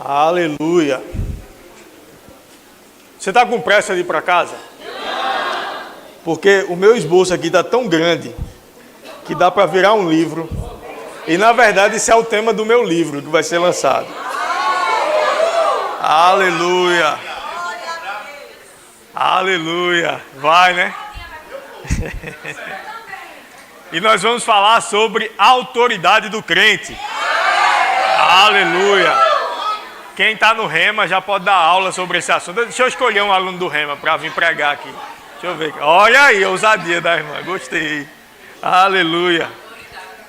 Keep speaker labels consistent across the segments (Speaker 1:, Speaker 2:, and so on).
Speaker 1: Aleluia. Você está com pressa de ir para casa? Porque o meu esboço aqui está tão grande que dá para virar um livro. E na verdade esse é o tema do meu livro que vai ser lançado. Aleluia. Aleluia. Vai, né? E nós vamos falar sobre a autoridade do crente. Aleluia. Quem está no Rema já pode dar aula sobre esse assunto. Deixa eu escolher um aluno do Rema para vir pregar aqui. Deixa eu ver. Olha aí a ousadia da irmã. Gostei. Aleluia.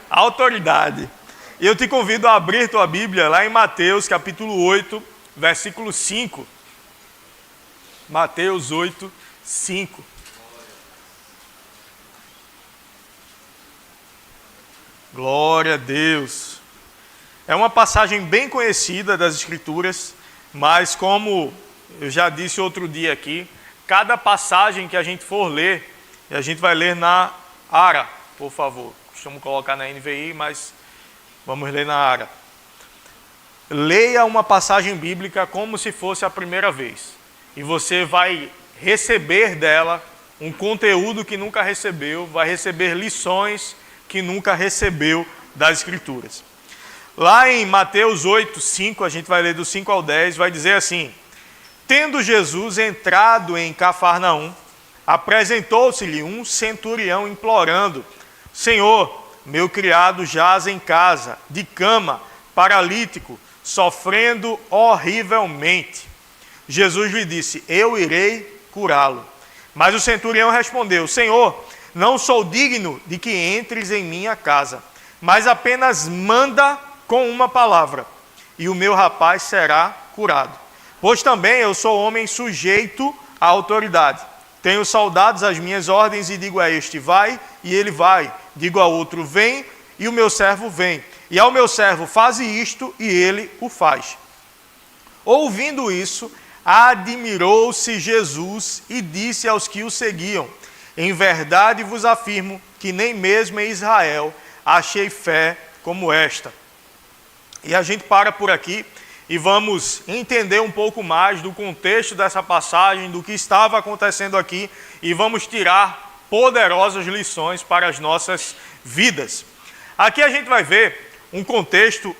Speaker 1: Autoridade. E eu te convido a abrir tua Bíblia lá em Mateus capítulo 8, versículo 5. Mateus 8, 5. Glória a Deus. É uma passagem bem conhecida das Escrituras, mas como eu já disse outro dia aqui, cada passagem que a gente for ler, e a gente vai ler na ARA, por favor. Costumo colocar na NVI, mas vamos ler na ARA. Leia uma passagem bíblica como se fosse a primeira vez. E você vai receber dela um conteúdo que nunca recebeu, vai receber lições que nunca recebeu das Escrituras. Lá em Mateus 8, 5, a gente vai ler do 5 ao 10, vai dizer assim: Tendo Jesus entrado em Cafarnaum, apresentou-se-lhe um centurião implorando: Senhor, meu criado jaz em casa, de cama, paralítico, sofrendo horrivelmente. Jesus lhe disse: Eu irei curá-lo. Mas o centurião respondeu: Senhor, não sou digno de que entres em minha casa, mas apenas manda com uma palavra, e o meu rapaz será curado. Pois também eu sou homem sujeito à autoridade. Tenho soldados às minhas ordens, e digo a este: vai, e ele vai. Digo ao outro: vem, e o meu servo vem. E ao meu servo: faze isto, e ele o faz. Ouvindo isso, admirou-se Jesus e disse aos que o seguiam: Em verdade vos afirmo que nem mesmo em Israel achei fé como esta. E a gente para por aqui e vamos entender um pouco mais do contexto dessa passagem, do que estava acontecendo aqui, e vamos tirar poderosas lições para as nossas vidas. Aqui a gente vai ver um contexto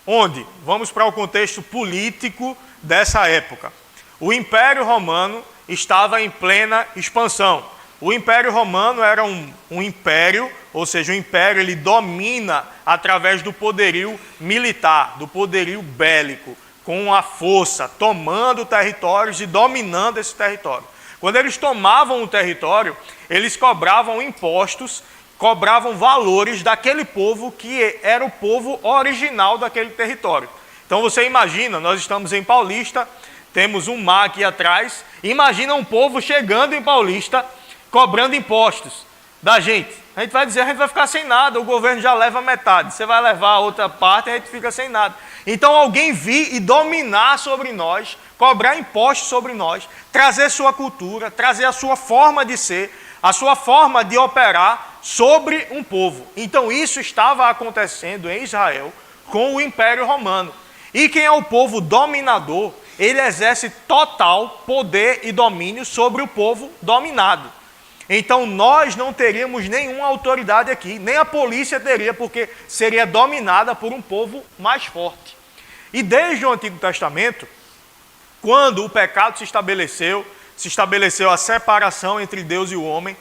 Speaker 1: onde, vamos para o contexto político dessa época. O Império Romano estava em plena expansão. O Império Romano era um império, ou seja, o império ele domina através do poderio militar, do poderio bélico, com a força, tomando territórios e dominando esse território. Quando eles tomavam o território, eles cobravam impostos, cobravam valores daquele povo que era o povo original daquele território. Então você imagina, nós estamos em Paulista, temos um mar aqui atrás, imagina um povo chegando em Paulista, cobrando impostos da gente. A gente vai dizer, a gente vai ficar sem nada, o governo já leva metade, você vai levar a outra parte e a gente fica sem nada. Então alguém vir e dominar sobre nós, cobrar impostos sobre nós, trazer sua cultura, trazer a sua forma de ser, a sua forma de operar sobre um povo. Então isso estava acontecendo em Israel com o Império Romano. E quem é o povo dominador, ele exerce total poder e domínio sobre o povo dominado. Então nós não teríamos nenhuma autoridade aqui, nem a polícia teria, porque seria dominada por um povo mais forte. E desde o Antigo Testamento, quando o pecado se estabeleceu a separação entre Deus e o homem,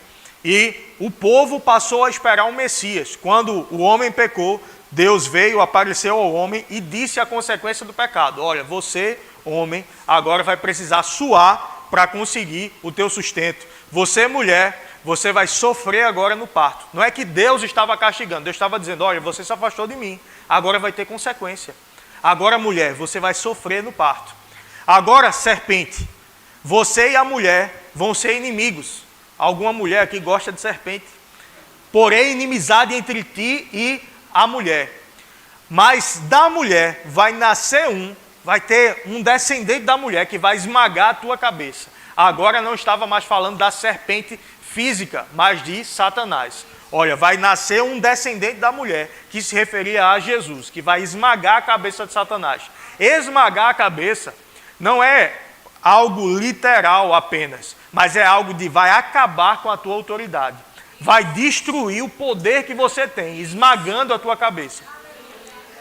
Speaker 1: e o povo passou a esperar um Messias. Quando o homem pecou, Deus veio, apareceu ao homem e disse a consequência do pecado: olha, você, homem, agora vai precisar suar para conseguir o teu sustento. Você, mulher, você vai sofrer agora no parto. Não é que Deus estava castigando, Deus estava dizendo: olha, você se afastou de mim, agora vai ter consequência. Agora, mulher, você vai sofrer no parto. Agora, serpente, você e a mulher vão ser inimigos. Alguma mulher aqui gosta de serpente? Porém, inimizade entre ti e a mulher. Mas da mulher vai nascer vai ter um descendente da mulher que vai esmagar a tua cabeça. Agora não estava mais falando da serpente física, mas de Satanás. Olha, vai nascer um descendente da mulher, que se referia a Jesus, que vai esmagar a cabeça de Satanás. esmagar a cabeça não é algo literal apenas, mas é algo de vai acabar com a tua autoridade. Vai destruir o poder que você tem, esmagando a tua cabeça.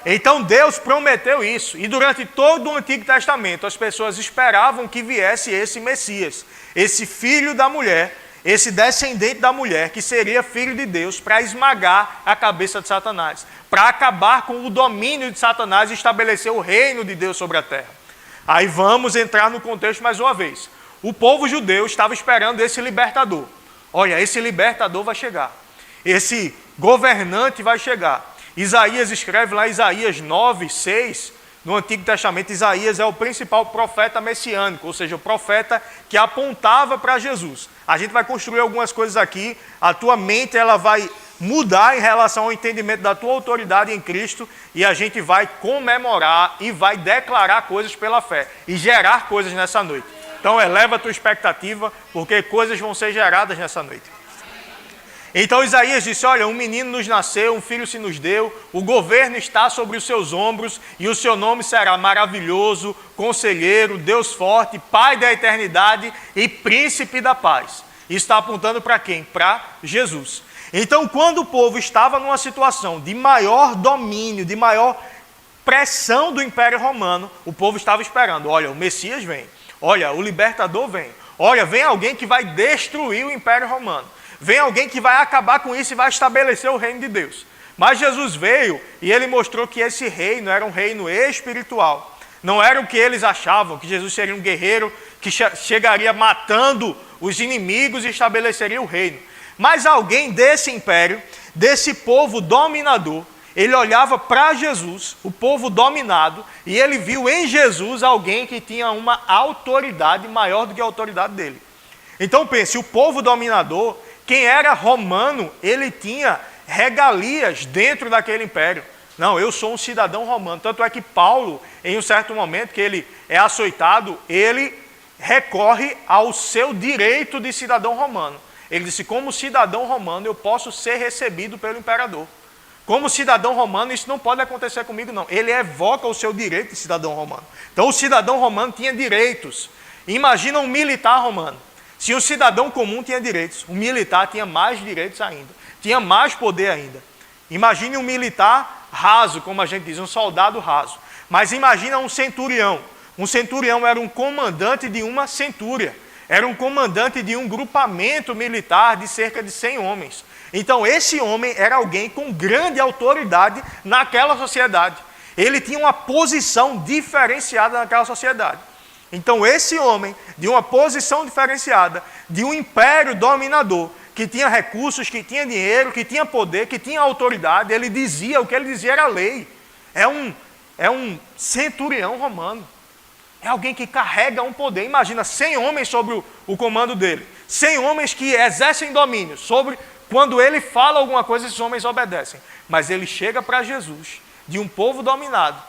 Speaker 1: Então Deus prometeu isso. E durante todo o Antigo Testamento, as pessoas esperavam que viesse esse Messias, esse filho da mulher, esse descendente da mulher, que seria filho de Deus, para esmagar a cabeça de Satanás, para acabar com o domínio de Satanás e estabelecer o reino de Deus sobre a terra. Aí vamos entrar no contexto mais uma vez. O povo judeu estava esperando esse libertador. Olha, esse libertador vai chegar. Esse governante vai chegar. Isaías escreve lá, Isaías 9, 6, no Antigo Testamento, Isaías é o principal profeta messiânico, ou seja, o profeta que apontava para Jesus. A gente vai construir algumas coisas aqui, a tua mente ela vai mudar em relação ao entendimento da tua autoridade em Cristo, e a gente vai comemorar e vai declarar coisas pela fé, e gerar coisas nessa noite. Então eleva a tua expectativa, porque coisas vão ser geradas nessa noite. Então Isaías disse, olha, um menino nos nasceu, um filho se nos deu, o governo está sobre os seus ombros, e o seu nome será maravilhoso, conselheiro, Deus forte, Pai da eternidade e príncipe da paz. Isso está apontando para quem? Para Jesus. Então, quando o povo estava numa situação de maior domínio, de maior pressão do Império Romano, o povo estava esperando, olha, o Messias vem, olha, o libertador vem, olha, vem alguém que vai destruir o Império Romano. Vem alguém que vai acabar com isso e vai estabelecer o reino de Deus. Mas Jesus veio e ele mostrou que esse reino era um reino espiritual. Não era o que eles achavam, que Jesus seria um guerreiro que chegaria matando os inimigos e estabeleceria o reino. Mas alguém desse império, desse povo dominador, ele olhava para Jesus, o povo dominado, e ele viu em Jesus alguém que tinha uma autoridade maior do que a autoridade dele. Então pense, o povo dominador, quem era romano, ele tinha regalias dentro daquele império. Não, eu sou um cidadão romano. Tanto é que Paulo, em um certo momento que ele é açoitado, ele recorre ao seu direito de cidadão romano. Ele disse, como cidadão romano, eu posso ser recebido pelo imperador. Como cidadão romano, isso não pode acontecer comigo, não. Ele evoca o seu direito de cidadão romano. Então, o cidadão romano tinha direitos. Imagina um militar romano. Se um cidadão comum tinha direitos, um militar tinha mais direitos ainda, tinha mais poder ainda. Imagine um militar raso, como a gente diz, um soldado raso. Mas imagina um centurião. Um centurião era um comandante de uma centúria, era um comandante de um grupamento militar de cerca de 100 homens. Então esse homem era alguém com grande autoridade naquela sociedade. Ele tinha uma posição diferenciada naquela sociedade. Então esse homem, de uma posição diferenciada, de um império dominador, que tinha recursos, que tinha dinheiro, que tinha poder, que tinha autoridade, ele dizia, o que ele dizia era lei. É um centurião romano. É alguém que carrega um poder. Imagina 100 homens sobre o comando dele. 100 homens que exercem domínio sobre, quando ele fala alguma coisa, esses homens obedecem. Mas ele chega para Jesus, de um povo dominado,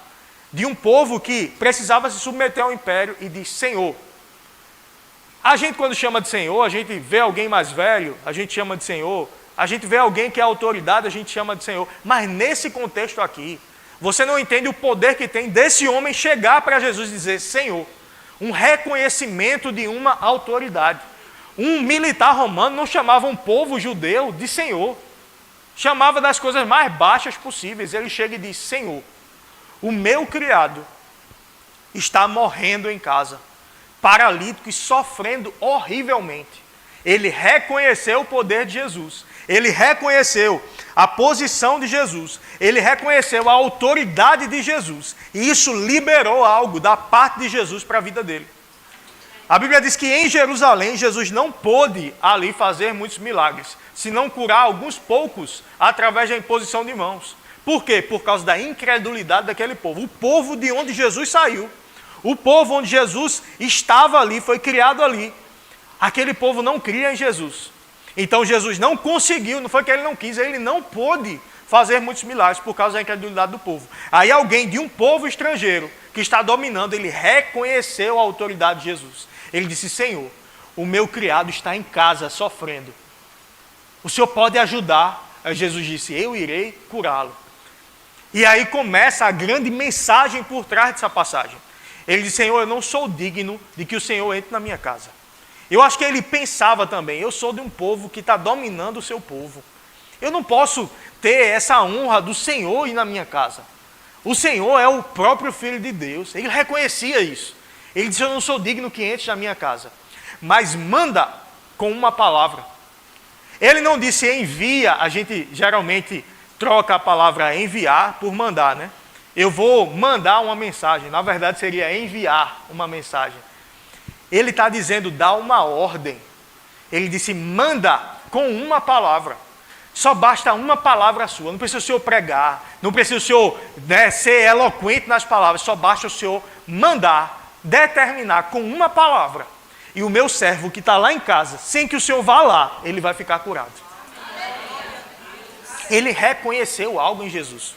Speaker 1: de um povo que precisava se submeter ao império e diz, Senhor. A gente quando chama de Senhor, a gente vê alguém mais velho, a gente chama de Senhor. A gente vê alguém que é autoridade, a gente chama de Senhor. Mas nesse contexto aqui, você não entende o poder que tem desse homem chegar para Jesus e dizer, Senhor. Um reconhecimento de uma autoridade. Um militar romano não chamava um povo judeu de Senhor. Chamava das coisas mais baixas possíveis. Ele chega e diz, Senhor. O meu criado está morrendo em casa, paralítico e sofrendo horrivelmente. Ele reconheceu o poder de Jesus. Ele reconheceu a posição de Jesus. Ele reconheceu a autoridade de Jesus. E isso liberou algo da parte de Jesus para a vida dele. A Bíblia diz que em Jerusalém, Jesus não pôde ali fazer muitos milagres, senão curar alguns poucos através da imposição de mãos. Por quê? Por causa da incredulidade daquele povo. O povo de onde Jesus saiu. O povo onde Jesus estava ali, foi criado ali. Aquele povo não cria em Jesus. Então Jesus não conseguiu, não foi que ele não quis, ele não pôde fazer muitos milagres por causa da incredulidade do povo. Aí alguém de um povo estrangeiro que está dominando, ele reconheceu a autoridade de Jesus. Ele disse, Senhor, o meu criado está em casa sofrendo. O Senhor pode ajudar? Aí Jesus disse, eu irei curá-lo. E aí começa a grande mensagem por trás dessa passagem. Ele diz: Senhor, eu não sou digno de que o Senhor entre na minha casa. Eu acho que ele pensava também: eu sou de um povo que está dominando o seu povo. Eu não posso ter essa honra do Senhor ir na minha casa. O Senhor é o próprio Filho de Deus. Ele reconhecia isso. Ele disse: eu não sou digno que entre na minha casa. Mas manda com uma palavra. Ele não disse envia. A gente geralmente troca a palavra enviar por mandar, né? Eu vou mandar uma mensagem. Na verdade seria enviar uma mensagem. Ele está dizendo: dá uma ordem. Ele disse: manda com uma palavra. Só basta uma palavra sua. Não precisa o senhor pregar. Não precisa o senhor ser eloquente nas palavras. Só basta o senhor mandar, determinar com uma palavra. E o meu servo que está lá em casa, sem que o senhor vá lá, ele vai ficar curado. Ele reconheceu algo em Jesus.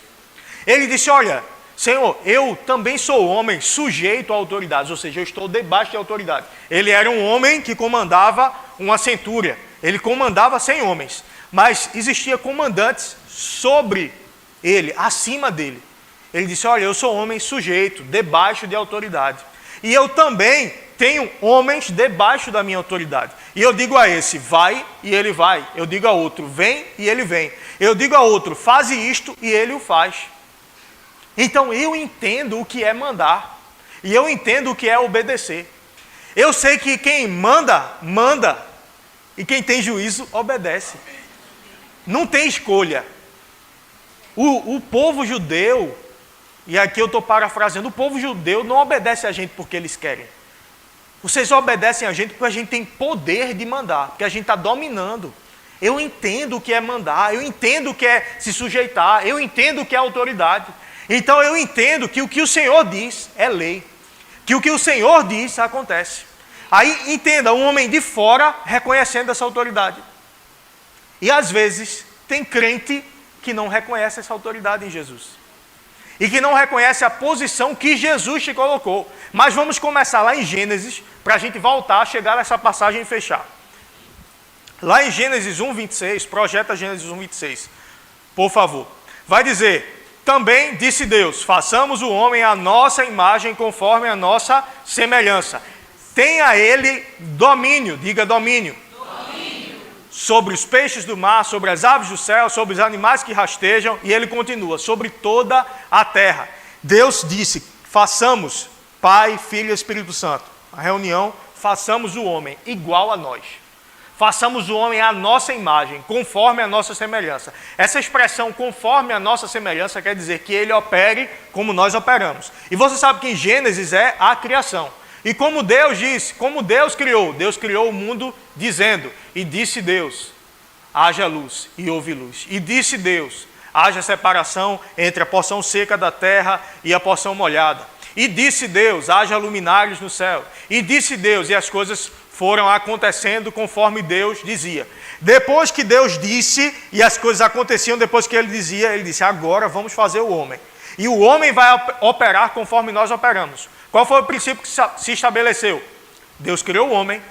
Speaker 1: Ele disse: olha, Senhor, eu também sou homem sujeito a autoridades, ou seja, eu estou debaixo de autoridade. Ele era um homem que comandava uma centúria. Ele comandava 100 homens. Mas existia comandantes sobre ele, acima dele. Ele disse: olha, eu sou homem sujeito, debaixo de autoridade. E eu também tenho homens debaixo da minha autoridade. E eu digo a esse: vai, e ele vai. Eu digo a outro: vem, e ele vem. Eu digo a outro: faze isto, e ele o faz. Então eu entendo o que é mandar. E eu entendo o que é obedecer. Eu sei que quem manda, manda. E quem tem juízo, obedece. Não tem escolha. O povo judeu, e aqui eu estou parafraseando, o povo judeu não obedece a gente porque eles querem. Vocês obedecem a gente porque a gente tem poder de mandar, porque a gente está dominando. Eu entendo o que é mandar, eu entendo o que é se sujeitar, eu entendo o que é autoridade. Então eu entendo que o que o Senhor diz é lei, que o que o Senhor diz acontece. Aí entenda, um homem de fora reconhecendo essa autoridade. E às vezes tem crente que não reconhece essa autoridade em Jesus. E que não reconhece a posição que Jesus te colocou. Mas vamos começar lá em Gênesis, para a gente voltar a chegar nessa passagem e fechar. Lá em Gênesis 1:26, projeta Gênesis 1:26, por favor. Vai dizer: também disse Deus: façamos o homem à nossa imagem, conforme a nossa semelhança. Tenha ele domínio, diga domínio. Sobre os peixes do mar, sobre as aves do céu, sobre os animais que rastejam, e ele continua: sobre toda a terra. Deus disse: façamos, Pai, Filho e Espírito Santo, a reunião, façamos o homem igual a nós. Façamos o homem à nossa imagem, conforme a nossa semelhança. Essa expressão conforme a nossa semelhança quer dizer que ele opere como nós operamos. E você sabe que em Gênesis é a criação. E como Deus disse, como Deus criou o mundo dizendo: e disse Deus, haja luz, e houve luz. E disse Deus, haja separação entre a porção seca da terra e a porção molhada. E disse Deus, haja luminares no céu. E disse Deus, e as coisas foram acontecendo conforme Deus dizia. Depois que Deus disse, e as coisas aconteciam depois que ele dizia, ele disse: agora vamos fazer o homem. E o homem vai operar conforme nós operamos. Qual foi o princípio que se estabeleceu? Deus criou o homem,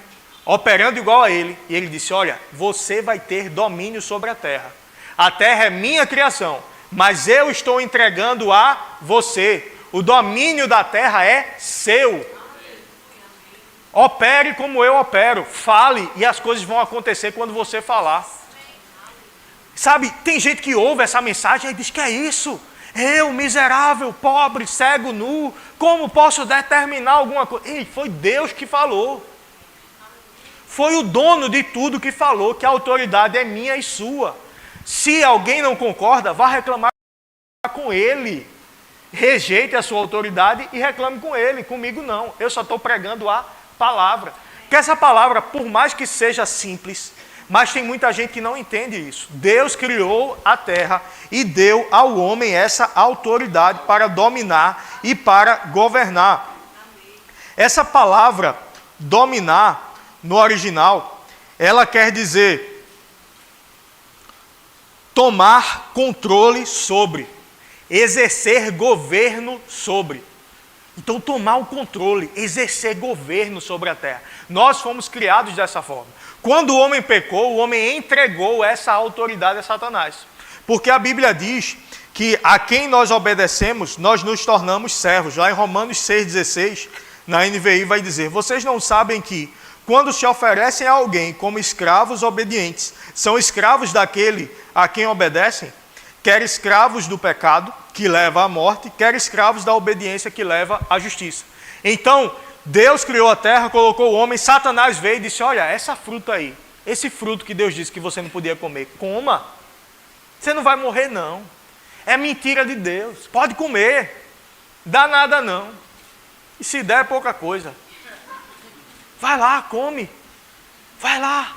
Speaker 1: operando igual a ele, e ele disse: olha, você vai ter domínio sobre a terra. A terra é minha criação, mas eu estou entregando a você. O domínio da terra é seu. Opere como eu opero, fale, e as coisas vão acontecer quando você falar. Sabe, tem gente que ouve essa mensagem e diz: que é isso? Eu, miserável, pobre, cego, nu, como posso determinar alguma coisa? Ei, foi Deus que falou. Foi o dono de tudo que falou, que a autoridade é minha e sua. Se alguém não concorda, vá reclamar com ele. Rejeite a sua autoridade e reclame com ele. Comigo não, eu só estou pregando a palavra. Que essa palavra, por mais que seja simples, mas tem muita gente que não entende isso. Deus criou a terra e deu ao homem essa autoridade para dominar e para governar. Essa palavra dominar, no original, ela quer dizer tomar controle sobre, exercer governo sobre. Então, tomar o controle, exercer governo sobre a terra. Nós fomos criados dessa forma. Quando o homem pecou, o homem entregou essa autoridade a Satanás. Porque a Bíblia diz que a quem nós obedecemos, nós nos tornamos servos. Lá em Romanos 6,16, na NVI vai dizer: vocês não sabem que, quando se oferecem a alguém como escravos obedientes, são escravos daquele a quem obedecem? Quer escravos do pecado, que leva à morte, quer escravos da obediência, que leva à justiça. Então, Deus criou a terra, colocou o homem, Satanás veio e disse: olha, essa fruta aí, esse fruto que Deus disse que você não podia comer, coma. Você não vai morrer, não. É mentira de Deus. Pode comer. Dá nada, não. E se der, é pouca coisa. Vai lá, come. Vai lá.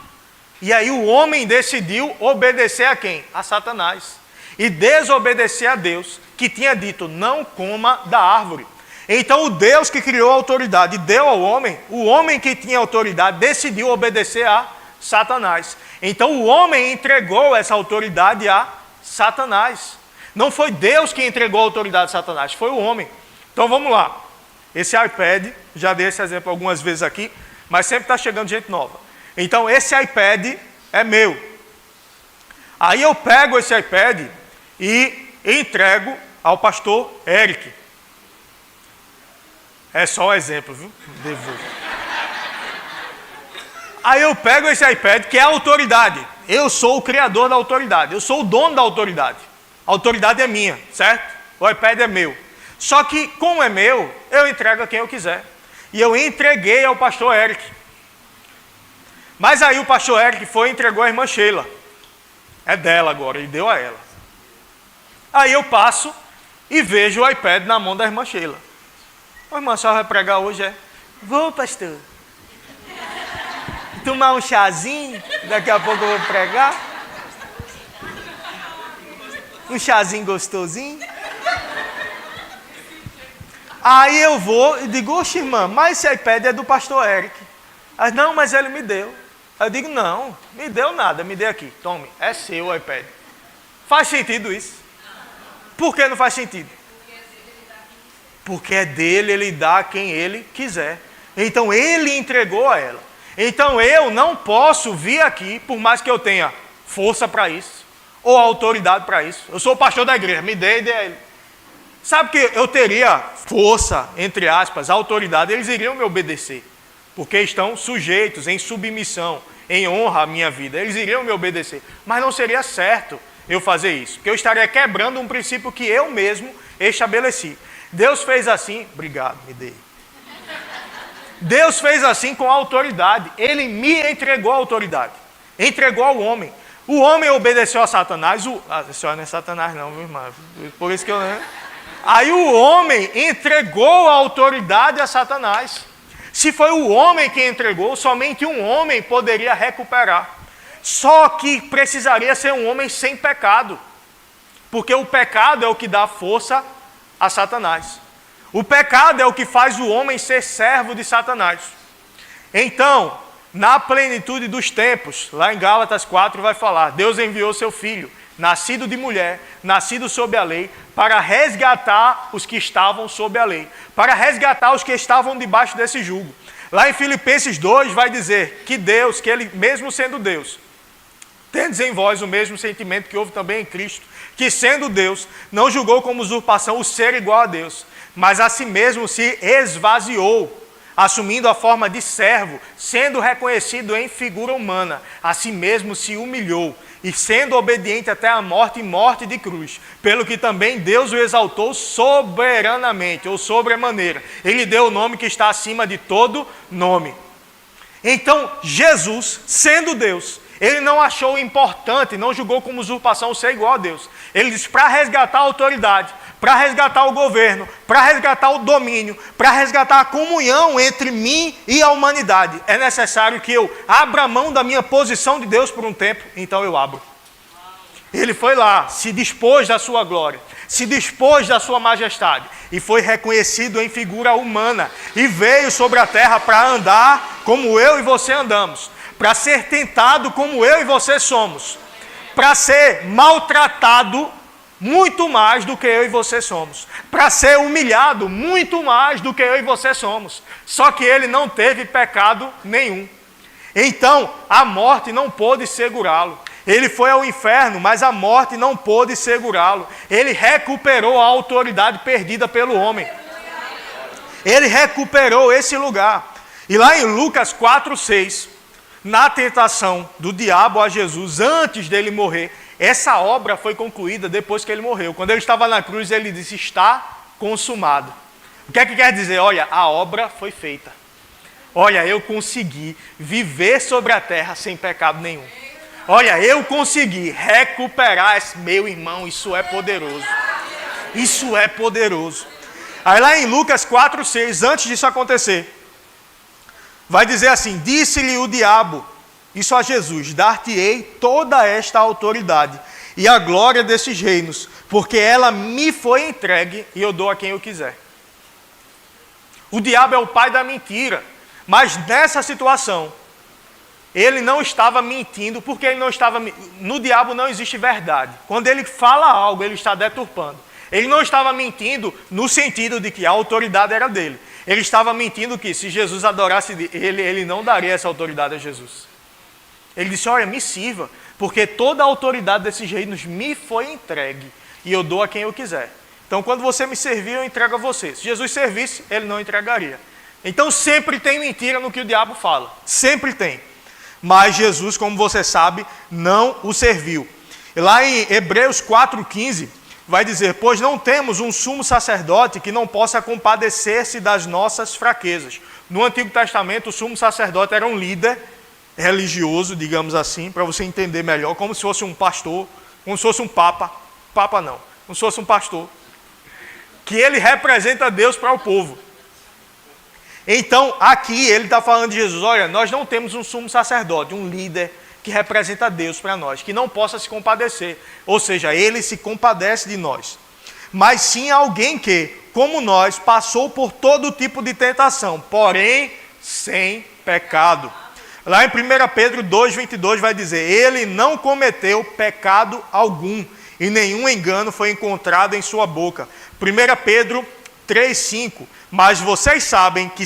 Speaker 1: E aí o homem decidiu obedecer a quem? A Satanás. E desobedecer a Deus, que tinha dito: não coma da árvore. Então o Deus que criou a autoridade deu ao homem, o homem que tinha autoridade decidiu obedecer a Satanás. Então o homem entregou essa autoridade a Satanás. Não foi Deus que entregou a autoridade a Satanás, foi o homem. Então vamos lá. Esse iPad, já dei esse exemplo algumas vezes aqui, mas sempre está chegando gente nova. Então esse iPad é meu. Aí eu pego esse iPad e entrego ao pastor Eric. É só um exemplo, viu? Devolvo. Aí eu pego esse iPad, que é a autoridade. Eu sou o criador da autoridade. Eu sou o dono da autoridade. A autoridade é minha, certo? O iPad é meu. Só que, como é meu, eu entrego a quem eu quiser. E eu entreguei ao pastor Eric. Mas aí o pastor Eric foi e entregou à irmã Sheila. É dela agora, ele deu a ela. Aí eu passo e vejo o iPad na mão da irmã Sheila. Ô irmã, a senhora vai pregar hoje, é? Vou, pastor. Tomar um chazinho, daqui a pouco eu vou pregar. Um chazinho gostosinho. Aí eu vou e digo: oxe, irmã, mas esse iPad é do pastor Eric. Aí, não, mas ele me deu. Aí eu digo: não, me deu nada, me dê aqui, tome, é seu o iPad. Faz sentido isso? Por que não faz sentido? Porque é dele, ele dá a quem ele quiser. Então ele entregou a ela. Então eu não posso vir aqui, por mais que eu tenha força para isso, ou autoridade para isso. Eu sou o pastor da igreja, me dê a ele. Sabe que eu teria força, entre aspas, autoridade, eles iriam me obedecer. Porque estão sujeitos, em submissão, em honra à minha vida. Eles iriam me obedecer. Mas não seria certo eu fazer isso. Porque eu estaria quebrando um princípio que eu mesmo estabeleci. Deus fez assim, obrigado, me dei. Deus fez assim com a autoridade. Ele me entregou a autoridade. Entregou ao homem. O homem obedeceu a Satanás. A senhora não é Satanás não, meu irmão. Por isso que eu... Aí o homem entregou a autoridade a Satanás. Se foi o homem que entregou, somente um homem poderia recuperar. Só que precisaria ser um homem sem pecado. Porque o pecado é o que dá força a Satanás. O pecado é o que faz o homem ser servo de Satanás. Então, na plenitude dos tempos, lá em Gálatas 4 vai falar: Deus enviou seu filho, nascido de mulher, nascido sob a lei, para resgatar os que estavam sob a lei, para resgatar os que estavam debaixo desse jugo. Lá em Filipenses 2 vai dizer que Deus, que ele mesmo sendo Deus, tendes em vós o mesmo sentimento que houve também em Cristo, que sendo Deus, não julgou como usurpação o ser igual a Deus, mas a si mesmo se esvaziou, assumindo a forma de servo, sendo reconhecido em figura humana, a si mesmo se humilhou, e sendo obediente até a morte e morte de cruz, pelo que também Deus o exaltou soberanamente, ou sobremaneira. Ele deu o nome que está acima de todo nome. Então, Jesus, sendo Deus, ele não achou importante, não julgou como usurpação ser igual a Deus. Ele disse: para resgatar a autoridade, para resgatar o governo, para resgatar o domínio, para resgatar a comunhão entre mim e a humanidade, é necessário que eu abra mão da minha posição de Deus por um tempo. Então eu abro. Ele foi lá, se dispôs da sua glória, se dispôs da sua majestade, e foi reconhecido em figura humana, e veio sobre a terra para andar como eu e você andamos, para ser tentado como eu e você somos, para ser maltratado muito mais do que eu e você somos, para ser humilhado muito mais do que eu e você somos. Só que ele não teve pecado nenhum. Então, a morte não pôde segurá-lo. Ele foi ao inferno, mas a morte não pôde segurá-lo. Ele recuperou a autoridade perdida pelo homem. Ele recuperou esse lugar. E lá em Lucas 4:6, na tentação do diabo a Jesus, antes dele morrer, essa obra foi concluída depois que ele morreu. Quando ele estava na cruz, ele disse, está consumado. O que é que quer dizer? Olha, a obra foi feita. Olha, eu consegui viver sobre a terra sem pecado nenhum. Olha, eu consegui recuperar esse meu irmão, isso é poderoso. Isso é poderoso. Aí lá em Lucas 4:6, antes disso acontecer, vai dizer assim, disse-lhe o diabo, isso a Jesus, dar-te-ei toda esta autoridade e a glória desses reinos, porque ela me foi entregue e eu dou a quem eu quiser. O diabo é o pai da mentira, mas nessa situação, ele não estava mentindo, porque ele não estava... No diabo não existe verdade. Quando ele fala algo, ele está deturpando. Ele não estava mentindo no sentido de que a autoridade era dele. Ele estava mentindo que se Jesus adorasse ele não daria essa autoridade a Jesus. Ele disse, olha, me sirva, porque toda a autoridade desses reinos me foi entregue, e eu dou a quem eu quiser. Então, quando você me servir, eu entrego a você. Se Jesus servisse, ele não entregaria. Então, sempre tem mentira no que o diabo fala. Sempre tem. Mas Jesus, como você sabe, não o serviu. E lá em Hebreus 4:15, vai dizer, pois não temos um sumo sacerdote que não possa compadecer-se das nossas fraquezas. No Antigo Testamento, o sumo sacerdote era um líder religioso, digamos assim, para você entender melhor, como se fosse um pastor, como se fosse um papa. Papa não, como se fosse um pastor. Que ele representa Deus para o povo. Então, aqui ele está falando de Jesus, olha, nós não temos um sumo sacerdote, um líder que representa Deus para nós, que não possa se compadecer. Ou seja, ele se compadece de nós. Mas sim alguém que, como nós, passou por todo tipo de tentação, porém sem pecado. Lá em 1 Pedro 2:22 vai dizer, ele não cometeu pecado algum, e nenhum engano foi encontrado em sua boca. 1 Pedro 3:5, mas vocês sabem que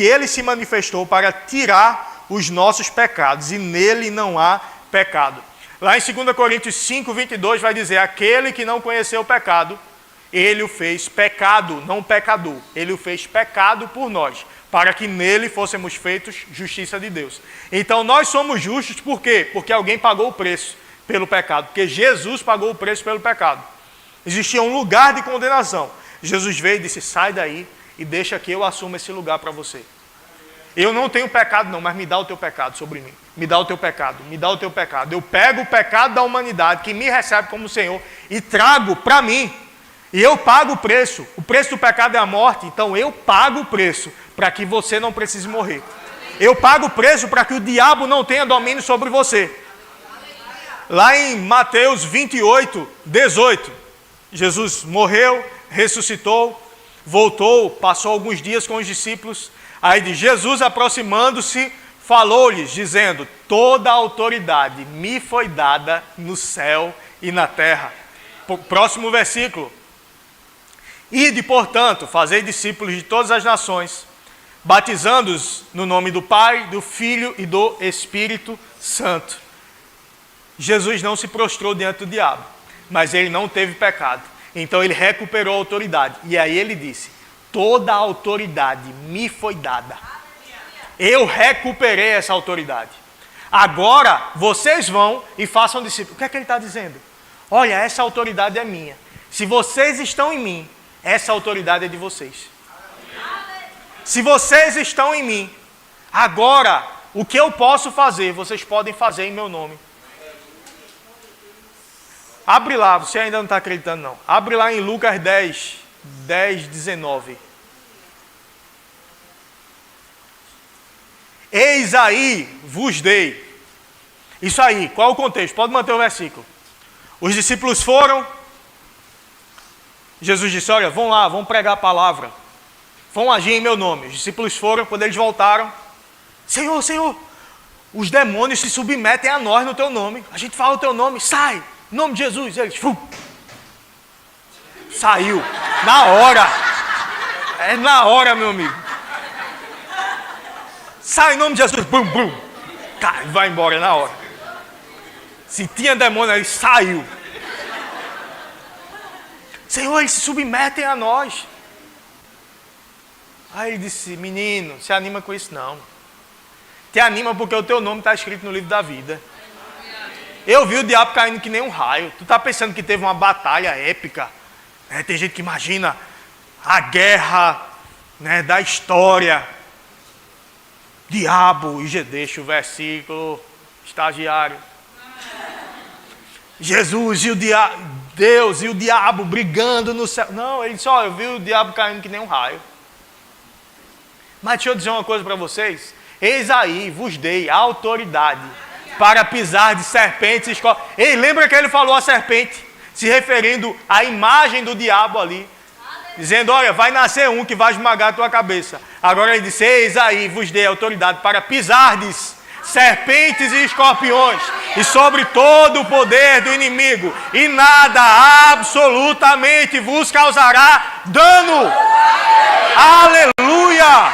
Speaker 1: ele se manifestou para tirar os nossos pecados, e nele não há pecado. Lá em 2 Coríntios 5:22 vai dizer, aquele que não conheceu o pecado, ele o fez pecado, não pecador. Ele o fez pecado por nós, para que nele fôssemos feitos justiça de Deus. Então nós somos justos por quê? Porque alguém pagou o preço pelo pecado, porque Jesus pagou o preço pelo pecado. Existia um lugar de condenação. Jesus veio e disse, sai daí e deixa que eu assuma esse lugar para você. Eu não tenho pecado não, mas me dá o teu pecado sobre mim. Me dá o teu pecado, me dá o teu pecado. Eu pego o pecado da humanidade que me recebe como Senhor e trago para mim. E eu pago o preço. O preço do pecado é a morte, então eu pago o preço para que você não precise morrer. Eu pago o preço para que o diabo não tenha domínio sobre você. Lá em Mateus 28:18, Jesus morreu, ressuscitou, voltou, passou alguns dias com os discípulos. Aí de Jesus aproximando-se, falou-lhes, dizendo, toda a autoridade me foi dada no céu e na terra. Próximo versículo. Ide, portanto, fazei discípulos de todas as nações, batizando-os no nome do Pai, do Filho e do Espírito Santo. Jesus não se prostrou diante do diabo, mas ele não teve pecado. Então ele recuperou a autoridade. E aí ele disse, toda a autoridade me foi dada. Eu recuperei essa autoridade. Agora vocês vão e façam discípulos. O que é que ele está dizendo? Olha, essa autoridade é minha. Se vocês estão em mim, essa autoridade é de vocês. Se vocês estão em mim, agora o que eu posso fazer, vocês podem fazer em meu nome. Abre lá, você ainda não está acreditando não. Abre lá em Lucas 10:19. Eis aí vos dei. Isso aí, qual é o contexto? Pode manter o versículo. Os discípulos foram. Jesus disse, olha, vão lá, vão pregar a palavra. Vão agir em meu nome. Os discípulos foram, quando eles voltaram. Senhor, Senhor, os demônios se submetem a nós no teu nome. A gente fala o teu nome, sai. Em nome de Jesus. Eles, saiu. Na hora. É na hora, meu amigo. Sai em nome de Jesus. Bum, bum. Vai embora na hora. Se tinha demônio, ele saiu. Senhor, eles se submetem a nós. Aí ele disse, menino, se anima com isso não. Te anima porque o teu nome está escrito no livro da vida. Eu vi o diabo caindo que nem um raio. Tu está pensando que teve uma batalha épica? Tem gente que imagina a guerra, da história. Diabo, e deixa o versículo, estagiário. Jesus e o diabo, Deus e o diabo brigando no céu. Não, ele disse, eu vi o diabo caindo que nem um raio. Mas deixa eu dizer uma coisa para vocês. Eis aí, vos dei a autoridade para pisar de serpentes e escorpiões. Ei, lembra que ele falou a serpente, se referindo à imagem do diabo ali, dizendo, olha, vai nascer um que vai esmagar a tua cabeça. Agora ele disse, eis aí, vos dei a autoridade para pisardes serpentes e escorpiões, e sobre todo o poder do inimigo, e nada absolutamente vos causará dano. Aleluia!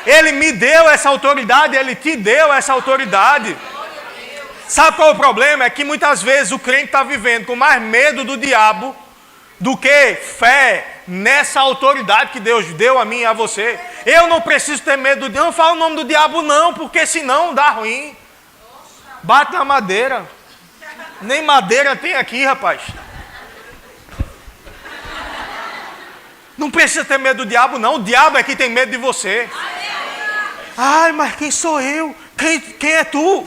Speaker 1: Ele me deu essa autoridade, ele te deu essa autoridade. Sabe qual é o problema? É que muitas vezes o crente está vivendo com mais medo do diabo do que fé nessa autoridade que Deus deu a mim e a você. Eu não preciso ter medo do diabo. Não fala o nome do diabo não, porque senão dá ruim. Bate na madeira. Nem madeira tem aqui, rapaz. Não precisa ter medo do diabo não. O diabo é que tem medo de você. Ai, mas quem sou eu? Quem é tu?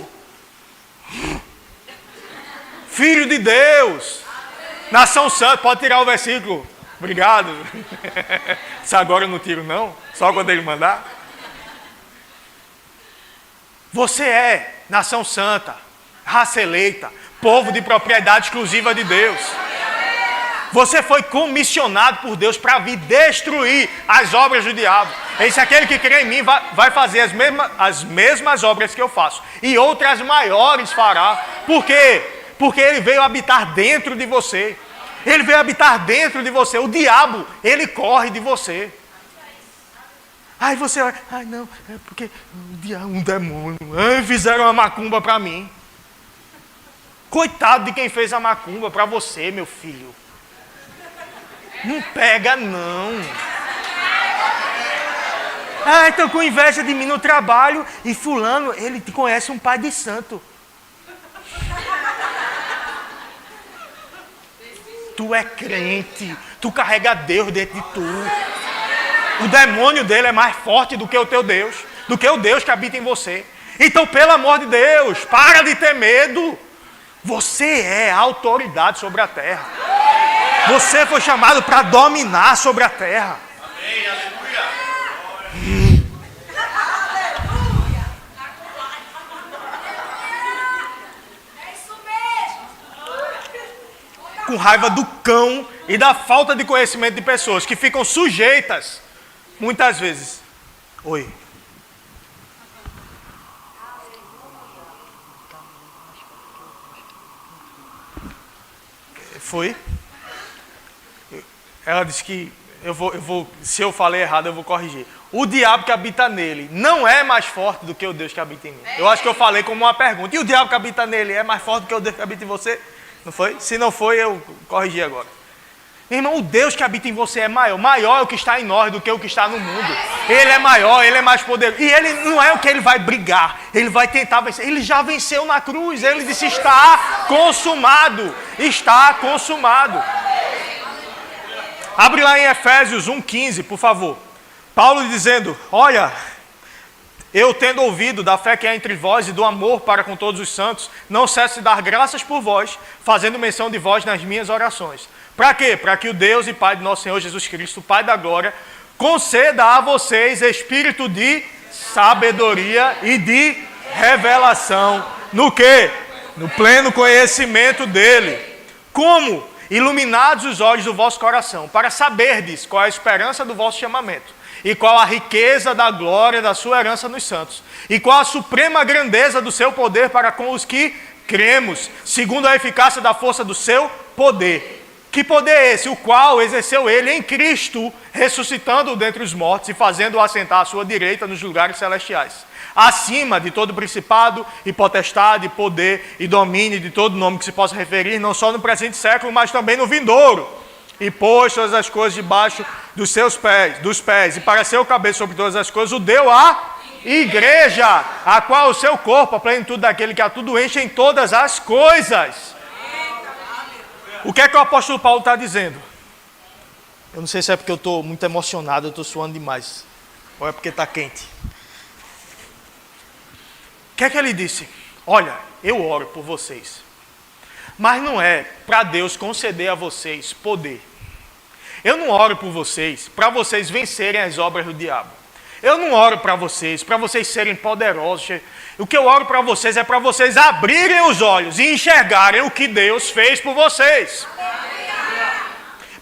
Speaker 1: Filho de Deus. Nação santa. Pode tirar o versículo. Obrigado. Se agora eu não tiro não. Só quando ele mandar. Você é nação santa. Raça eleita. Povo de propriedade exclusiva de Deus. Você foi comissionado por Deus para vir destruir as obras do diabo. Esse aquele que crê em mim vai fazer as mesmas obras que eu faço. E outras maiores fará. Por quê? Porque ele veio habitar dentro de você. Ele veio habitar dentro de você. O diabo, ele corre de você. Aí você vai, não, é porque um demônio. Fizeram uma macumba para mim. Coitado de quem fez a macumba para você, meu filho. Não pega, não. Então com inveja de mim no trabalho. E fulano, ele te conhece um pai de santo. Tu é crente. Tu carrega Deus dentro de tu. O demônio dele é mais forte do que o teu Deus. Do que o Deus que habita em você. Então, pelo amor de Deus, para de ter medo. Você é a autoridade sobre a terra. Você foi chamado para dominar sobre a terra. Amém, aleluia.
Speaker 2: É isso mesmo.
Speaker 1: Com raiva do cão e da falta de conhecimento de pessoas que ficam sujeitas, muitas vezes. Oi. Foi? Ela disse que se eu falei errado, eu vou corrigir. O diabo que habita nele não é mais forte do que o Deus que habita em mim. Eu acho que eu falei como uma pergunta. E o diabo que habita nele é mais forte do que o Deus que habita em você? Não foi? Se não foi, eu corrigi agora. Irmão, o Deus que habita em você é maior. Maior é o que está em nós do que o que está no mundo. Ele é maior, ele é mais poderoso. E ele não é o que ele vai brigar. Ele vai tentar vencer. Ele já venceu na cruz. Ele disse, está consumado. Está consumado. Abre lá em Efésios 1,15, por favor. Paulo dizendo, olha, eu tendo ouvido da fé que há entre vós e do amor para com todos os santos, não cesso de dar graças por vós, fazendo menção de vós nas minhas orações. Para quê? Para que o Deus e Pai de nosso Senhor Jesus Cristo, Pai da glória, conceda a vocês espírito de sabedoria e de revelação. No quê? No pleno conhecimento dele. Como? Iluminados os olhos do vosso coração, para saberdes qual é a esperança do vosso chamamento, e qual a riqueza da glória da sua herança nos santos, e qual a suprema grandeza do seu poder para com os que cremos, segundo a eficácia da força do seu poder. Que poder é esse? O qual exerceu ele em Cristo, ressuscitando-o dentre os mortos e fazendo-o assentar à sua direita nos lugares celestiais, acima de todo principado e potestade, poder e domínio, de todo nome que se possa referir, não só no presente século, mas também no vindouro. E pôs todas as coisas debaixo dos pés, e para ser o cabeça sobre todas as coisas, o deu à igreja, a qual o seu corpo, a plenitude daquele que a tudo enche em todas as coisas. O que é que o apóstolo Paulo está dizendo? Eu não sei se é porque eu estou muito emocionado, eu estou suando demais, ou é porque está quente. O que é que ele disse? Olha, eu oro por vocês, mas não é para Deus conceder a vocês poder. Eu não oro por vocês para vocês vencerem as obras do diabo. Eu não oro para vocês serem poderosos. O que eu oro para vocês é para vocês abrirem os olhos e enxergarem o que Deus fez por vocês.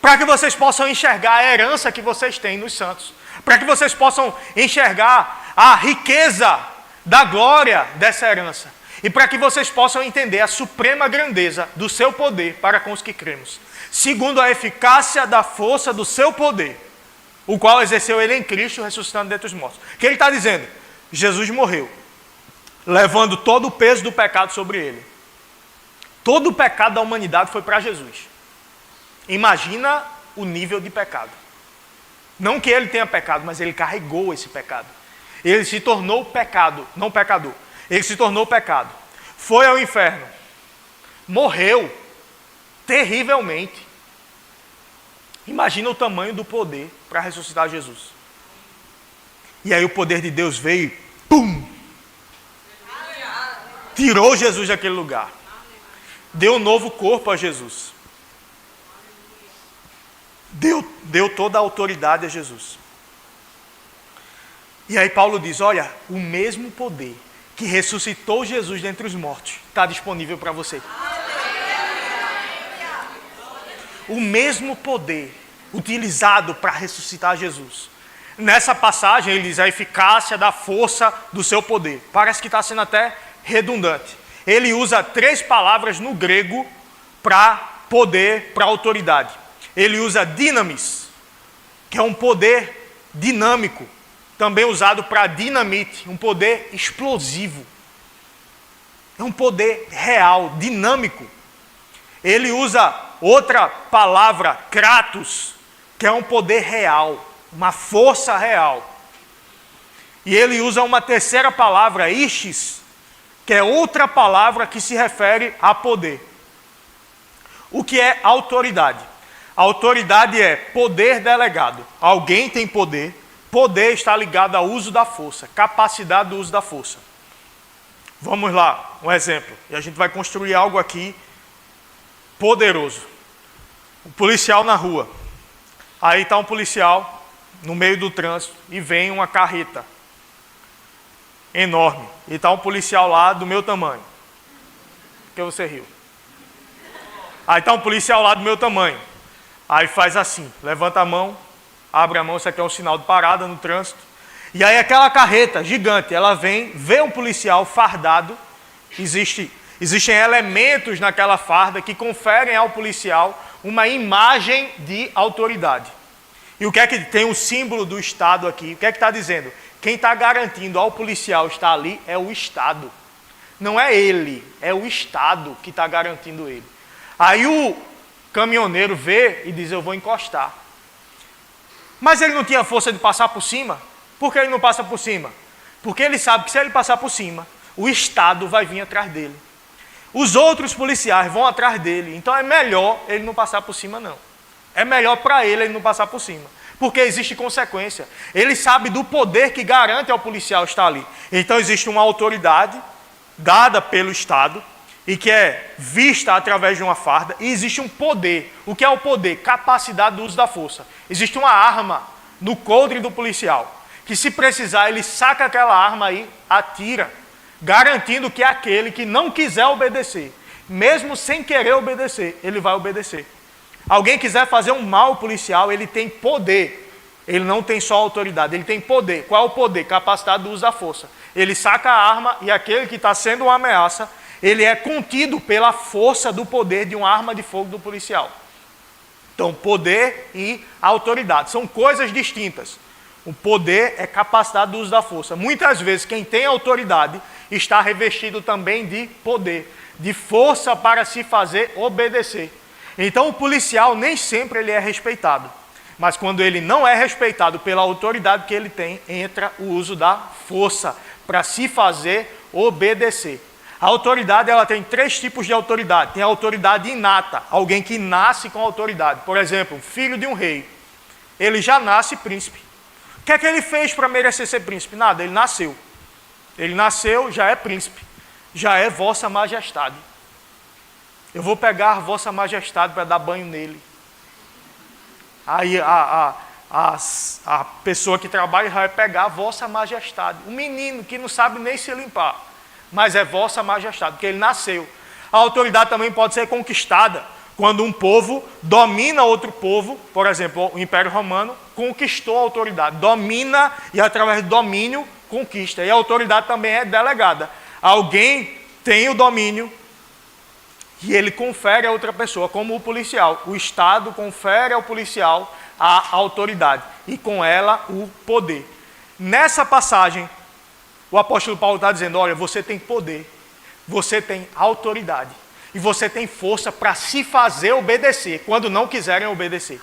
Speaker 1: Para que vocês possam enxergar a herança que vocês têm nos santos. Para que vocês possam enxergar a riqueza da glória dessa herança. E para que vocês possam entender a suprema grandeza do seu poder para com os que cremos. Segundo a eficácia da força do seu poder, o qual exerceu ele em Cristo, ressuscitando dentre os mortos. O que ele está dizendo? Jesus morreu, levando todo o peso do pecado sobre ele. Todo o pecado da humanidade foi para Jesus. Imagina o nível de pecado. Não que ele tenha pecado, mas ele carregou esse pecado. Ele se tornou pecado, não pecador. Ele se tornou pecado. Foi ao inferno. Morreu terrivelmente. Imagina o tamanho do poder para ressuscitar Jesus. E aí o poder de Deus veio e pum! Tirou Jesus daquele lugar. Deu um novo corpo a Jesus. Deu toda a autoridade a Jesus. E aí Paulo diz, olha, o mesmo poder que ressuscitou Jesus dentre os mortos está disponível para você. O mesmo poder utilizado para ressuscitar Jesus. Nessa passagem ele diz a eficácia da força do seu poder. Parece que está sendo até redundante. Ele usa 3 palavras no grego para poder, para autoridade. Ele usa dinamis, que é um poder dinâmico, também usado para dinamite, um poder explosivo. É um poder real, dinâmico. Ele usa outra palavra, kratos, que é um poder real, uma força real. E ele usa uma terceira palavra, istis, que é outra palavra que se refere a poder. O que é autoridade? Autoridade é poder delegado. Alguém tem poder. Poder está ligado ao uso da força, capacidade do uso da força. Vamos lá, um exemplo. E a gente vai construir algo aqui poderoso. Um policial na rua. Aí está um policial no meio do trânsito e vem uma carreta enorme. E está um policial lá do meu tamanho. Por que você riu? Aí está um policial lá do meu tamanho. Aí faz assim, levanta a mão, abre a mão, isso aqui é um sinal de parada no trânsito. E aí aquela carreta gigante, ela vem, vê um policial fardado, existem elementos naquela farda que conferem ao policial uma imagem de autoridade. E o que é que tem o símbolo do Estado aqui? O que é que está dizendo? Quem está garantindo ao policial estar ali é o Estado. Não é ele, é o Estado que está garantindo ele. Aí o caminhoneiro vê e diz, eu vou encostar. Mas ele não tinha força de passar por cima. Por que ele não passa por cima? Porque ele sabe que se ele passar por cima, o Estado vai vir atrás dele. Os outros policiais vão atrás dele. Então é melhor ele não passar por cima, não. É melhor para ele não passar por cima. Porque existe consequência. Ele sabe do poder que garante ao policial estar ali. Então existe uma autoridade dada pelo Estado e que é vista através de uma farda. E existe um poder. O que é o poder? Capacidade do uso da força. Existe uma arma no coldre do policial. Que se precisar, ele saca aquela arma aí, atira. Garantindo que aquele que não quiser obedecer, mesmo sem querer obedecer, ele vai obedecer. Alguém quiser fazer um mal ao policial, ele tem poder. Ele não tem só autoridade, ele tem poder. Qual é o poder? Capacidade do uso da força. Ele saca a arma e aquele que está sendo uma ameaça, ele é contido pela força do poder de uma arma de fogo do policial. Então, poder e autoridade são coisas distintas. O poder é capacidade do uso da força. Muitas vezes, quem tem autoridade está revestido também de poder, de força para se fazer obedecer. Então, o policial nem sempre ele é respeitado. Mas quando ele não é respeitado pela autoridade que ele tem, entra o uso da força para se fazer obedecer. A autoridade, ela tem 3 tipos de autoridade. Tem a autoridade inata, alguém que nasce com autoridade. Por exemplo, filho de um rei. Ele já nasce príncipe. O que é que ele fez para merecer ser príncipe? Nada, ele nasceu. Ele nasceu, já é príncipe. Já é vossa majestade. Eu vou pegar vossa majestade para dar banho nele. Aí a pessoa que trabalha vai pegar vossa majestade. Um menino que não sabe nem se limpar. Mas é vossa majestade, porque ele nasceu. A autoridade também pode ser conquistada. Quando um povo domina outro povo, por exemplo, o Império Romano conquistou a autoridade. Domina e através do domínio conquista. E a autoridade também é delegada. Alguém tem o domínio e ele confere a outra pessoa, como o policial. O Estado confere ao policial a autoridade e com ela o poder. Nessa passagem, o apóstolo Paulo está dizendo, olha, você tem poder, você tem autoridade e você tem força para se fazer obedecer, quando não quiserem obedecer.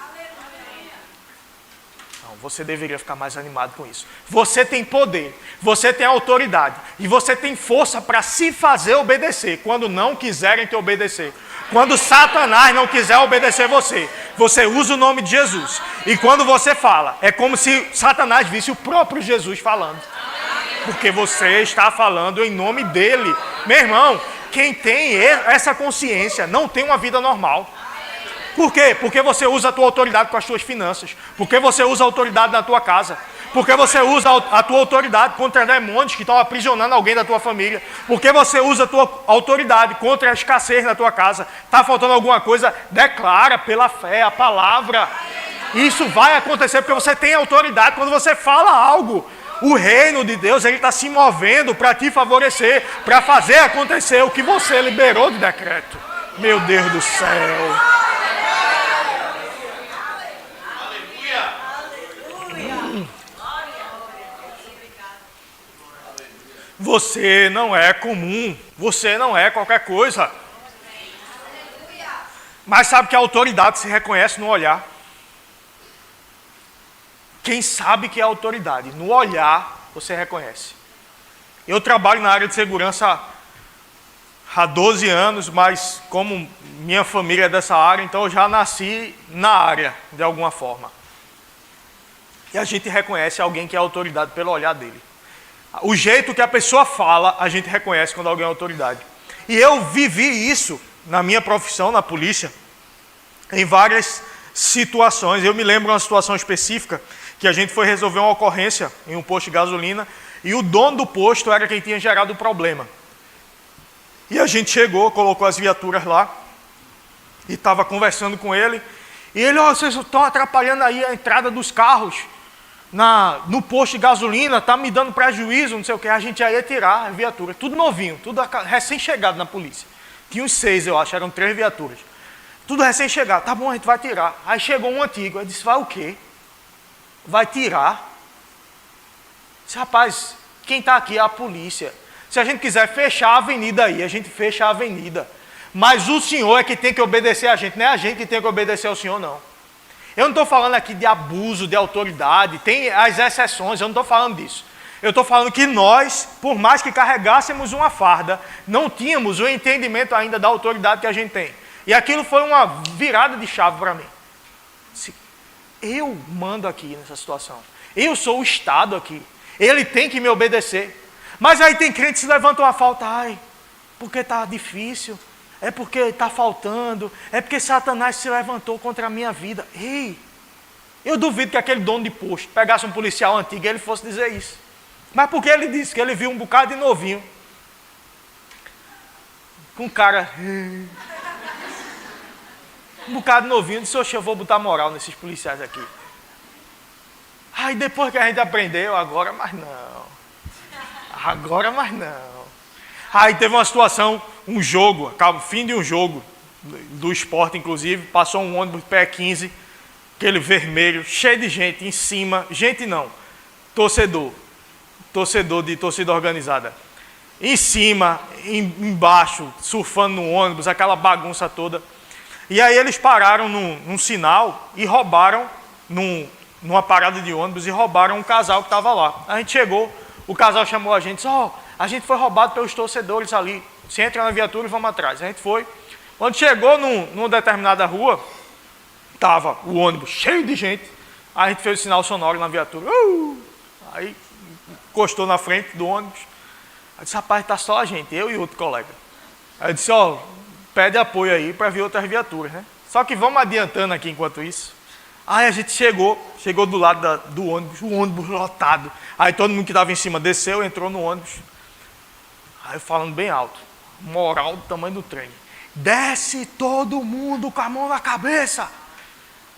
Speaker 1: Não, você deveria ficar mais animado com isso. Você tem poder, você tem autoridade e você tem força para se fazer obedecer, quando não quiserem te obedecer. Quando Satanás não quiser obedecer você usa o nome de Jesus. E quando você fala, é como se Satanás visse o próprio Jesus falando. Porque você está falando em nome dele. Meu irmão, quem tem essa consciência não tem uma vida normal. Por quê? Porque você usa a tua autoridade com as tuas finanças. Porque você usa a autoridade na tua casa. Porque você usa a tua autoridade contra demônios que estão aprisionando alguém da tua família. Porque você usa a tua autoridade contra a escassez na tua casa. Está faltando alguma coisa? Declara pela fé, a palavra. Isso vai acontecer porque você tem autoridade quando você fala algo. O reino de Deus, ele está se movendo para te favorecer, para fazer acontecer o que você liberou de decreto. Meu Deus do céu. Você não é comum, você não é qualquer coisa. Mas sabe que a autoridade se reconhece no olhar. Quem sabe que é autoridade, no olhar você reconhece. Eu trabalho na área de segurança há 12 anos, mas como minha família é dessa área, então eu já nasci na área, de alguma forma. E a gente reconhece alguém que é autoridade pelo olhar dele. O jeito que a pessoa fala, a gente reconhece quando alguém é autoridade. E eu vivi isso na minha profissão, na polícia, em várias situações. Eu me lembro de uma situação específica que a gente foi resolver uma ocorrência em um posto de gasolina e o dono do posto era quem tinha gerado o problema. E a gente chegou, colocou as viaturas lá e estava conversando com ele. E ele, vocês estão atrapalhando aí a entrada dos carros no posto de gasolina, está me dando prejuízo, não sei o que. A gente já ia tirar a viatura, tudo novinho, tudo recém-chegado na polícia. Tinha uns 6, eu acho, eram 3 viaturas. Tudo recém-chegado, tá bom, a gente vai tirar. Aí chegou um antigo, eu disse, vai o quê? Vai tirar? Disse, rapaz, quem está aqui é a polícia. Se a gente quiser fechar a avenida aí, a gente fecha a avenida. Mas o senhor é que tem que obedecer a gente, não é a gente que tem que obedecer ao senhor, não. Eu não estou falando aqui de abuso, de autoridade, tem as exceções, eu não estou falando disso. Eu estou falando que nós, por mais que carregássemos uma farda, não tínhamos o entendimento ainda da autoridade que a gente tem. E aquilo foi uma virada de chave para mim. Eu mando aqui nessa situação. Eu sou o Estado aqui. Ele tem que me obedecer. Mas aí tem crente que se levanta uma falta. Ai, porque está difícil. É porque está faltando. É porque Satanás se levantou contra a minha vida. Ei, eu duvido que aquele dono de posto pegasse um policial antigo e ele fosse dizer isso. Mas porque ele disse que ele viu um bocado de novinho. Com cara... Um bocado novinho, disse, oxe, eu vou botar moral nesses policiais aqui. Aí depois que a gente aprendeu, agora mais não. Agora mais não. Aí teve uma situação, um jogo, fim de um jogo. do esporte, inclusive, passou um ônibus pé 15, aquele vermelho, cheio de gente em cima, gente não, torcedor de torcida organizada, em cima, embaixo, surfando no ônibus, aquela bagunça toda. E aí eles pararam num sinal e roubaram, numa parada de ônibus, e roubaram um casal que estava lá. A gente chegou, o casal chamou a gente, disse, a gente foi roubado pelos torcedores ali, você entra na viatura e vamos atrás. A gente foi. Quando chegou numa determinada rua, estava o ônibus cheio de gente, a gente fez o sinal sonoro na viatura, aí encostou na frente do ônibus. Aí disse, rapaz, está só a gente, eu e outro colega. Aí eu disse, pede apoio aí para vir outras viaturas, né? Só que vamos adiantando aqui enquanto isso. Aí a gente chegou do lado do ônibus, o ônibus lotado. Aí todo mundo que estava em cima desceu, entrou no ônibus. Aí falando bem alto, moral do tamanho do trem. Desce todo mundo com a mão na cabeça.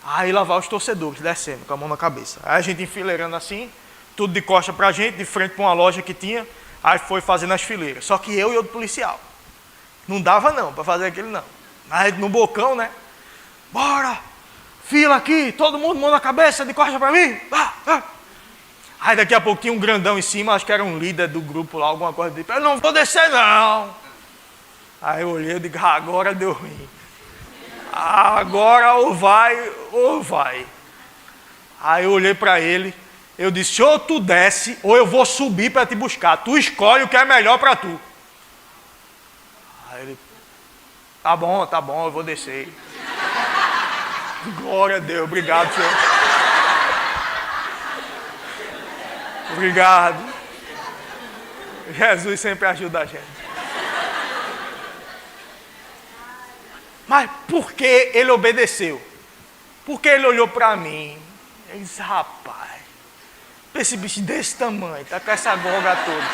Speaker 1: Aí lá vai os torcedores descendo com a mão na cabeça. Aí a gente enfileirando assim, tudo de costa pra gente, de frente para uma loja que tinha. Aí foi fazendo as fileiras. Só que eu e outro policial. Não dava não, para fazer aquilo não. Aí no bocão, né? Bora! Fila aqui, todo mundo mão na cabeça, de costa para mim. Aí daqui a pouco tinha um grandão em cima, acho que era um líder do grupo lá, alguma coisa tipo, eu não vou descer não. Aí eu olhei e digo, agora deu ruim. Agora ou vai. Aí eu olhei para ele, eu disse, ou tu desce, ou eu vou subir para te buscar. Tu escolhe o que é melhor para tu. Aí ele, tá bom, eu vou descer. Glória a Deus, obrigado, Senhor. Obrigado. Jesus sempre ajuda a gente. Mas por que ele obedeceu? Porque ele olhou para mim. Ele disse, rapaz, esse bicho desse tamanho, tá com essa goga toda.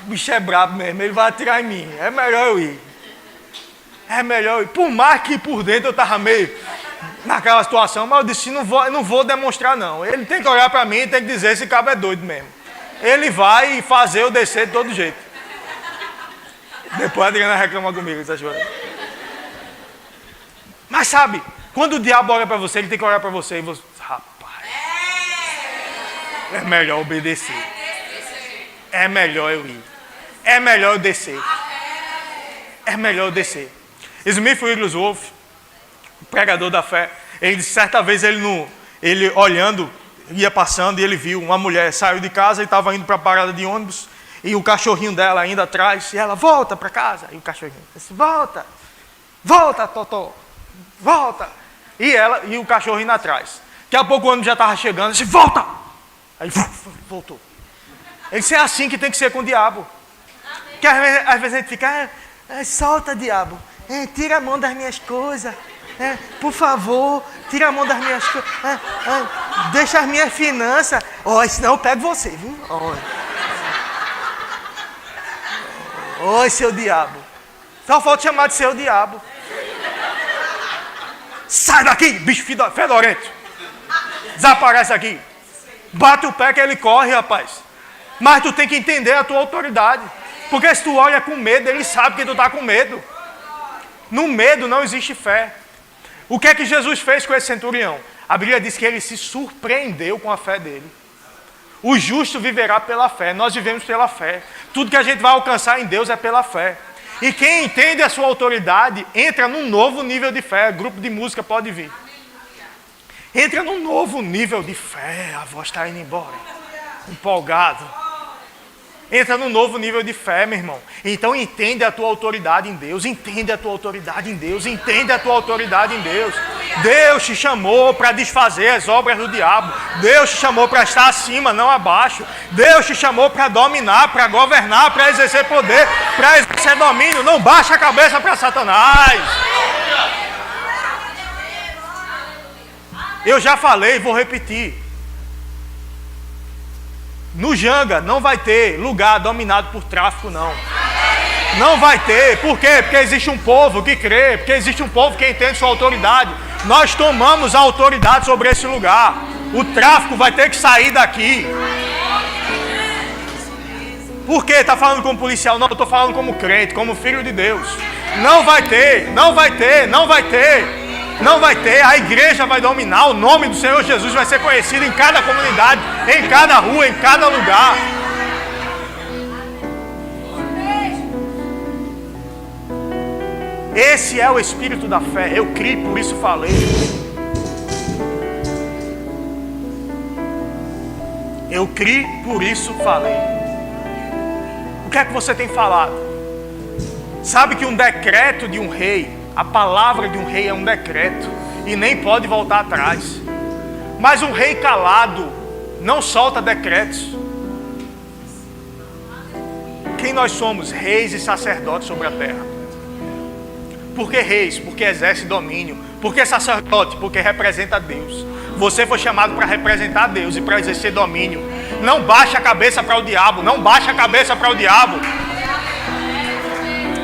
Speaker 1: O bicho é brabo mesmo, ele vai atirar em mim. É melhor eu ir. Por mais que por dentro eu estava meio naquela situação, mas eu disse, não vou demonstrar não. Ele tem que olhar para mim e tem que dizer, esse cabo é doido mesmo. Ele vai fazer eu descer de todo jeito. Depois a Adriana reclama comigo, essas coisas. Mas sabe, quando o diabo olha para você, ele tem que olhar para você e você, rapaz, é melhor obedecer. É melhor eu ir. É melhor eu descer. É melhor eu descer. Smith Wigglesworth, o pregador da fé, ele disse, certa vez ele olhando, ia passando e ele viu uma mulher, saiu de casa e estava indo para a parada de ônibus e o cachorrinho dela ainda atrás, e ela, volta para casa. E o cachorrinho disse, volta, Totó, volta. E o cachorro indo atrás. Daqui a pouco o ônibus já estava chegando, disse, volta. Aí voltou. Ele disse, é assim que tem que ser com o diabo. Porque às vezes a gente fica, solta, diabo. Tira a mão das minhas coisas. Por favor, tira a mão das minhas coisas. Deixa as minhas finanças. Senão eu pego você, viu? Oi, seu diabo. Só falta chamar de seu diabo. Sai daqui, bicho fedorento. Desaparece aqui. Bate o pé que ele corre, rapaz. Mas tu tem que entender a tua autoridade. Porque se tu olha com medo, ele sabe que tu está com medo. No medo não existe fé. O que é que Jesus fez com esse centurião? A Bíblia diz que ele se surpreendeu com a fé dele. O justo viverá pela fé. Nós vivemos pela fé. Tudo que a gente vai alcançar em Deus é pela fé. E quem entende a sua autoridade, entra num novo nível de fé. Grupo de música pode vir. Entra num novo nível de fé. A voz está indo embora. Empolgado. Entra num novo nível de fé, meu irmão. Então entende a tua autoridade em Deus. Entende a tua autoridade em Deus. Entende a tua autoridade em Deus. Deus te chamou para desfazer as obras do diabo. Deus te chamou para estar acima, não abaixo. Deus te chamou para dominar, para governar, para exercer poder, para exercer domínio. Não baixa a cabeça para Satanás. Eu já falei, vou repetir. No Janga não vai ter lugar dominado por tráfico, não. Não vai ter. Por quê? Porque existe um povo que crê, porque existe um povo que entende sua autoridade. Nós tomamos a autoridade sobre esse lugar. O tráfico vai ter que sair daqui. Por quê? Está falando como policial? Não, eu estou falando como crente, como filho de Deus. Não vai ter, não vai ter, não vai ter. Não vai ter, a igreja vai dominar, o nome do Senhor Jesus vai ser conhecido em cada comunidade, em cada rua, em cada lugar. Esse é o espírito da fé. Eu criei, por isso falei. Eu criei, por isso falei. O que é que você tem falado? Sabe que um decreto de um rei, a palavra de um rei é um decreto e nem pode voltar atrás. Mas um rei calado não solta decretos. Quem nós somos? Reis e sacerdotes sobre a terra. Por que reis? Porque exerce domínio. Por que sacerdote? Porque representa Deus. Você foi chamado para representar Deus e para exercer domínio. Não baixe a cabeça para o diabo. Não baixe a cabeça para o diabo.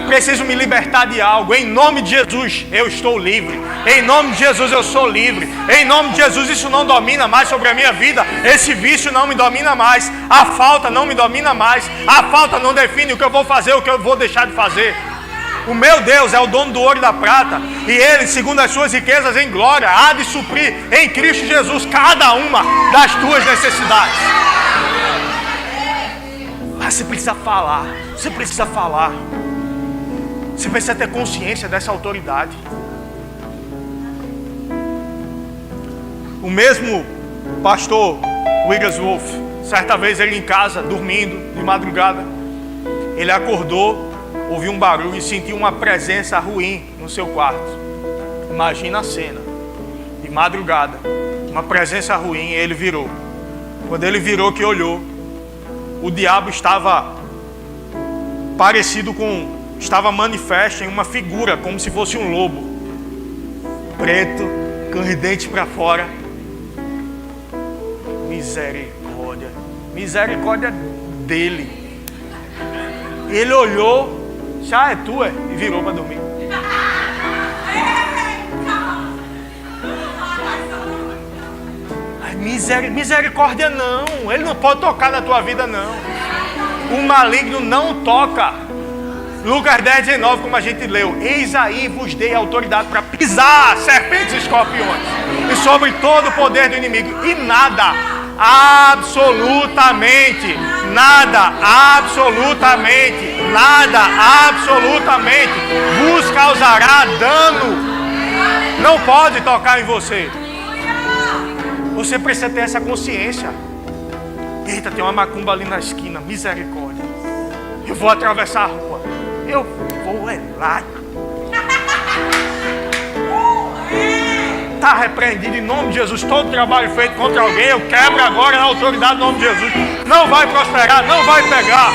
Speaker 1: Preciso me libertar de algo. Em nome de Jesus, eu estou livre. Em nome de Jesus, eu sou livre. Em nome de Jesus, isso não domina mais sobre a minha vida. Esse vício não me domina mais. A falta não me domina mais. A falta não define o que eu vou fazer, o que eu vou deixar de fazer. O meu Deus é o dono do ouro e da prata. E Ele, segundo as suas riquezas em glória, há de suprir em Cristo Jesus cada uma das tuas necessidades. Mas você precisa falar. Você precisa falar. Você precisa ter consciência dessa autoridade. O mesmo pastor Wigglesworth, certa vez ele em casa, dormindo de madrugada, ele acordou, ouviu um barulho e sentiu uma presença ruim no seu quarto. Imagina a cena. De madrugada, uma presença ruim, e ele virou. Quando ele virou, que olhou, o diabo estava estava manifesto em uma figura, como se fosse um lobo. Preto, com os dentes para fora. Misericórdia. Misericórdia dele. Ele olhou, já é tu, e virou para dormir. Misericórdia não. Ele não pode tocar na tua vida, não. O maligno não toca. Lucas 10:19, como a gente leu: eis aí vos dei autoridade para pisar serpentes e escorpiões e sobre todo o poder do inimigo, e nada, absolutamente vos causará dano. Não pode tocar em você. Você precisa ter essa consciência. Eita, tem uma macumba ali na esquina. Misericórdia. Eu vou atravessar a rua. Eu vou lá. Está repreendido em nome de Jesus. Todo trabalho feito contra alguém, eu quebro agora na autoridade do nome de Jesus. Não vai prosperar, não vai pegar.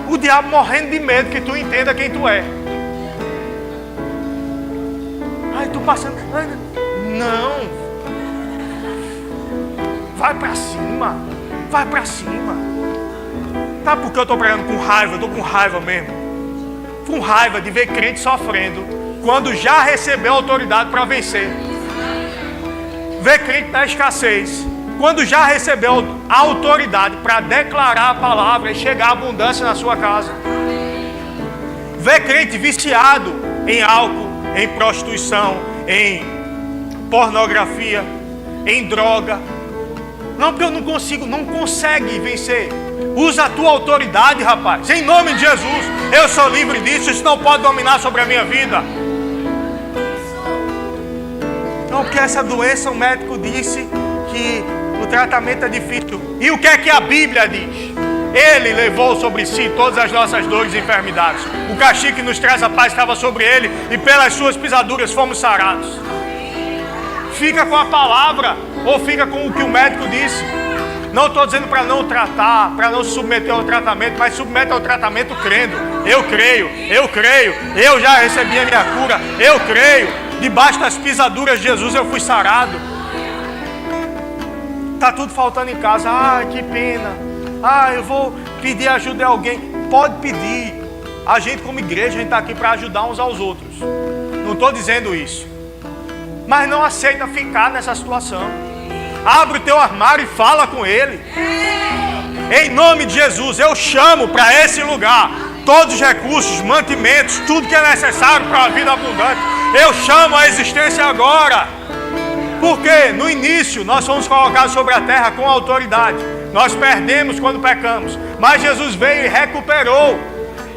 Speaker 1: O diabo morrendo de medo que tu entenda quem tu é. Ai, tu passando. Não. Vai pra cima. Vai pra cima. Sabe por que eu estou pregando com raiva? Eu estou com raiva mesmo. Com raiva de ver crente sofrendo quando já recebeu autoridade para vencer. Ver crente na escassez quando já recebeu a autoridade para declarar a palavra e chegar a abundância na sua casa. Ver crente viciado em álcool, em prostituição, em pornografia, em droga. Não, porque eu não consigo, não consegue vencer. Usa a tua autoridade, rapaz. Em nome de Jesus, eu sou livre disso. Isso não pode dominar sobre a minha vida. Não, porque essa doença, o médico disse que o tratamento é difícil. E o que é que a Bíblia diz? Ele levou sobre si todas as nossas dores e enfermidades. O castigo que nos traz a paz estava sobre ele, e pelas suas pisaduras fomos sarados. Fica com a palavra, ou fica com o que o médico disse. Não estou dizendo para não tratar, para não se submeter ao tratamento, mas submete ao tratamento crendo. Eu creio, eu já recebi a minha cura, eu creio. Debaixo das pisaduras de Jesus eu fui sarado. Está tudo faltando em casa. Ai, que pena. Ah, eu vou pedir ajuda de alguém. Pode pedir. A gente como igreja, a gente está aqui para ajudar uns aos outros. Não estou dizendo isso. Mas não aceita ficar nessa situação. Abre o teu armário e fala com Ele. Em nome de Jesus, eu chamo para esse lugar todos os recursos, mantimentos, tudo que é necessário para a vida abundante. Eu chamo a existência agora. Porque no início nós fomos colocados sobre a terra com autoridade. Nós perdemos quando pecamos, mas Jesus veio e recuperou.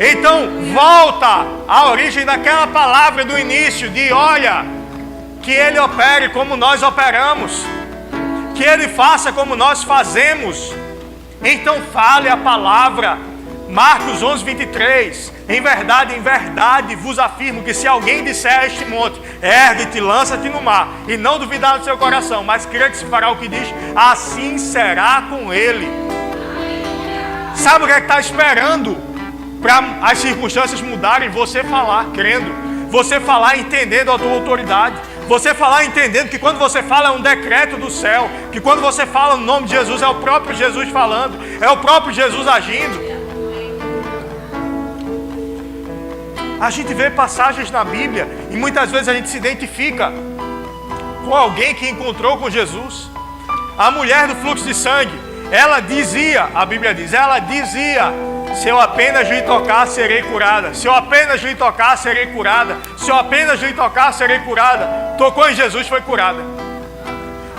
Speaker 1: Então volta à origem daquela palavra do início, de olha, que Ele opere como nós operamos, que Ele faça como nós fazemos. Então fale a palavra. Marcos 11, 23. Em verdade vos afirmo que se alguém disser a este monte, ergue-te, lança-te no mar, e não duvidar no seu coração, mas crer que se fará o que diz, assim será com ele. Sabe o que é que está esperando para as circunstâncias mudarem? Você falar crendo, você falar entendendo a tua autoridade, você falar entendendo que quando você fala é um decreto do céu, que quando você fala no nome de Jesus é o próprio Jesus falando, é o próprio Jesus agindo. A gente vê passagens na Bíblia e muitas vezes a gente se identifica com alguém que encontrou com Jesus. A mulher do fluxo de sangue, ela dizia, a Bíblia diz, ela dizia: se eu apenas lhe tocar, serei curada. Se eu apenas lhe tocar, serei curada. Se eu apenas lhe tocar, serei curada. Tocou em Jesus, foi curada.